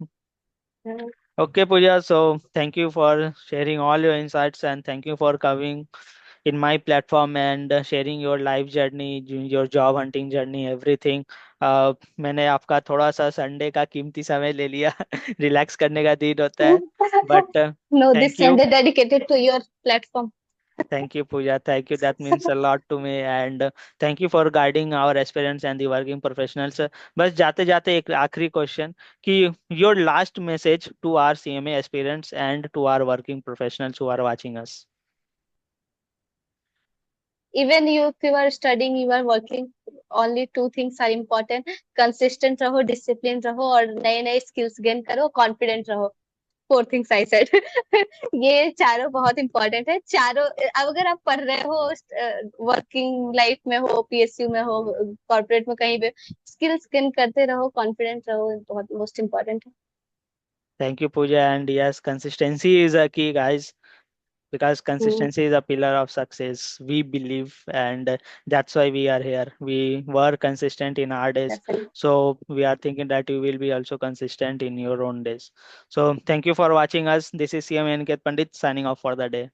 हम्म, Okay, Pooja. So thank you for sharing all your insights and thank you for coming in my platform and sharing your life journey, your job hunting journey, everything. मैंने आपका थोड़ा सा संडे का कीमती समय ले लिया रिलैक्स करने का दिन होता है, but No, this thank you. Sunday dedicated to your platform. Thank you, Pooja. Thank you. That means a lot to me. And thank you for guiding our aspirants and the working professionals. बस जाते जाते एक आखिरी question कि your last message to our CMA aspirants and to our working professionals who are watching us. Even you, if you are studying, you are working, only two things are important: consistent रहो, discipline रहो, और नए नए skills gain करो, confident रहो। Four things I said. ये चारों बहुत इंपॉर्टेंट है। चारों अब अगर आप पढ़ रहे हो, वर्किंग लाइफ में हो, पीएसयू में हो, कॉर्पोरेट में, कहीं भी स्किल्स गेन करते रहो, कॉन्फिडेंट रहो, बहुत मोस्ट इम्पोर्टेंट है। Thank you, Pooja. And yes, consistency is a key, guys, because hmm, consistency is a pillar of success, we believe, and that's why we are here. We were consistent in our days, definitely. so we are thinking that you will be also consistent in your own days. So thank you for watching us. This is CM Aniket Pandit signing off for the day.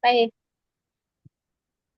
Bye.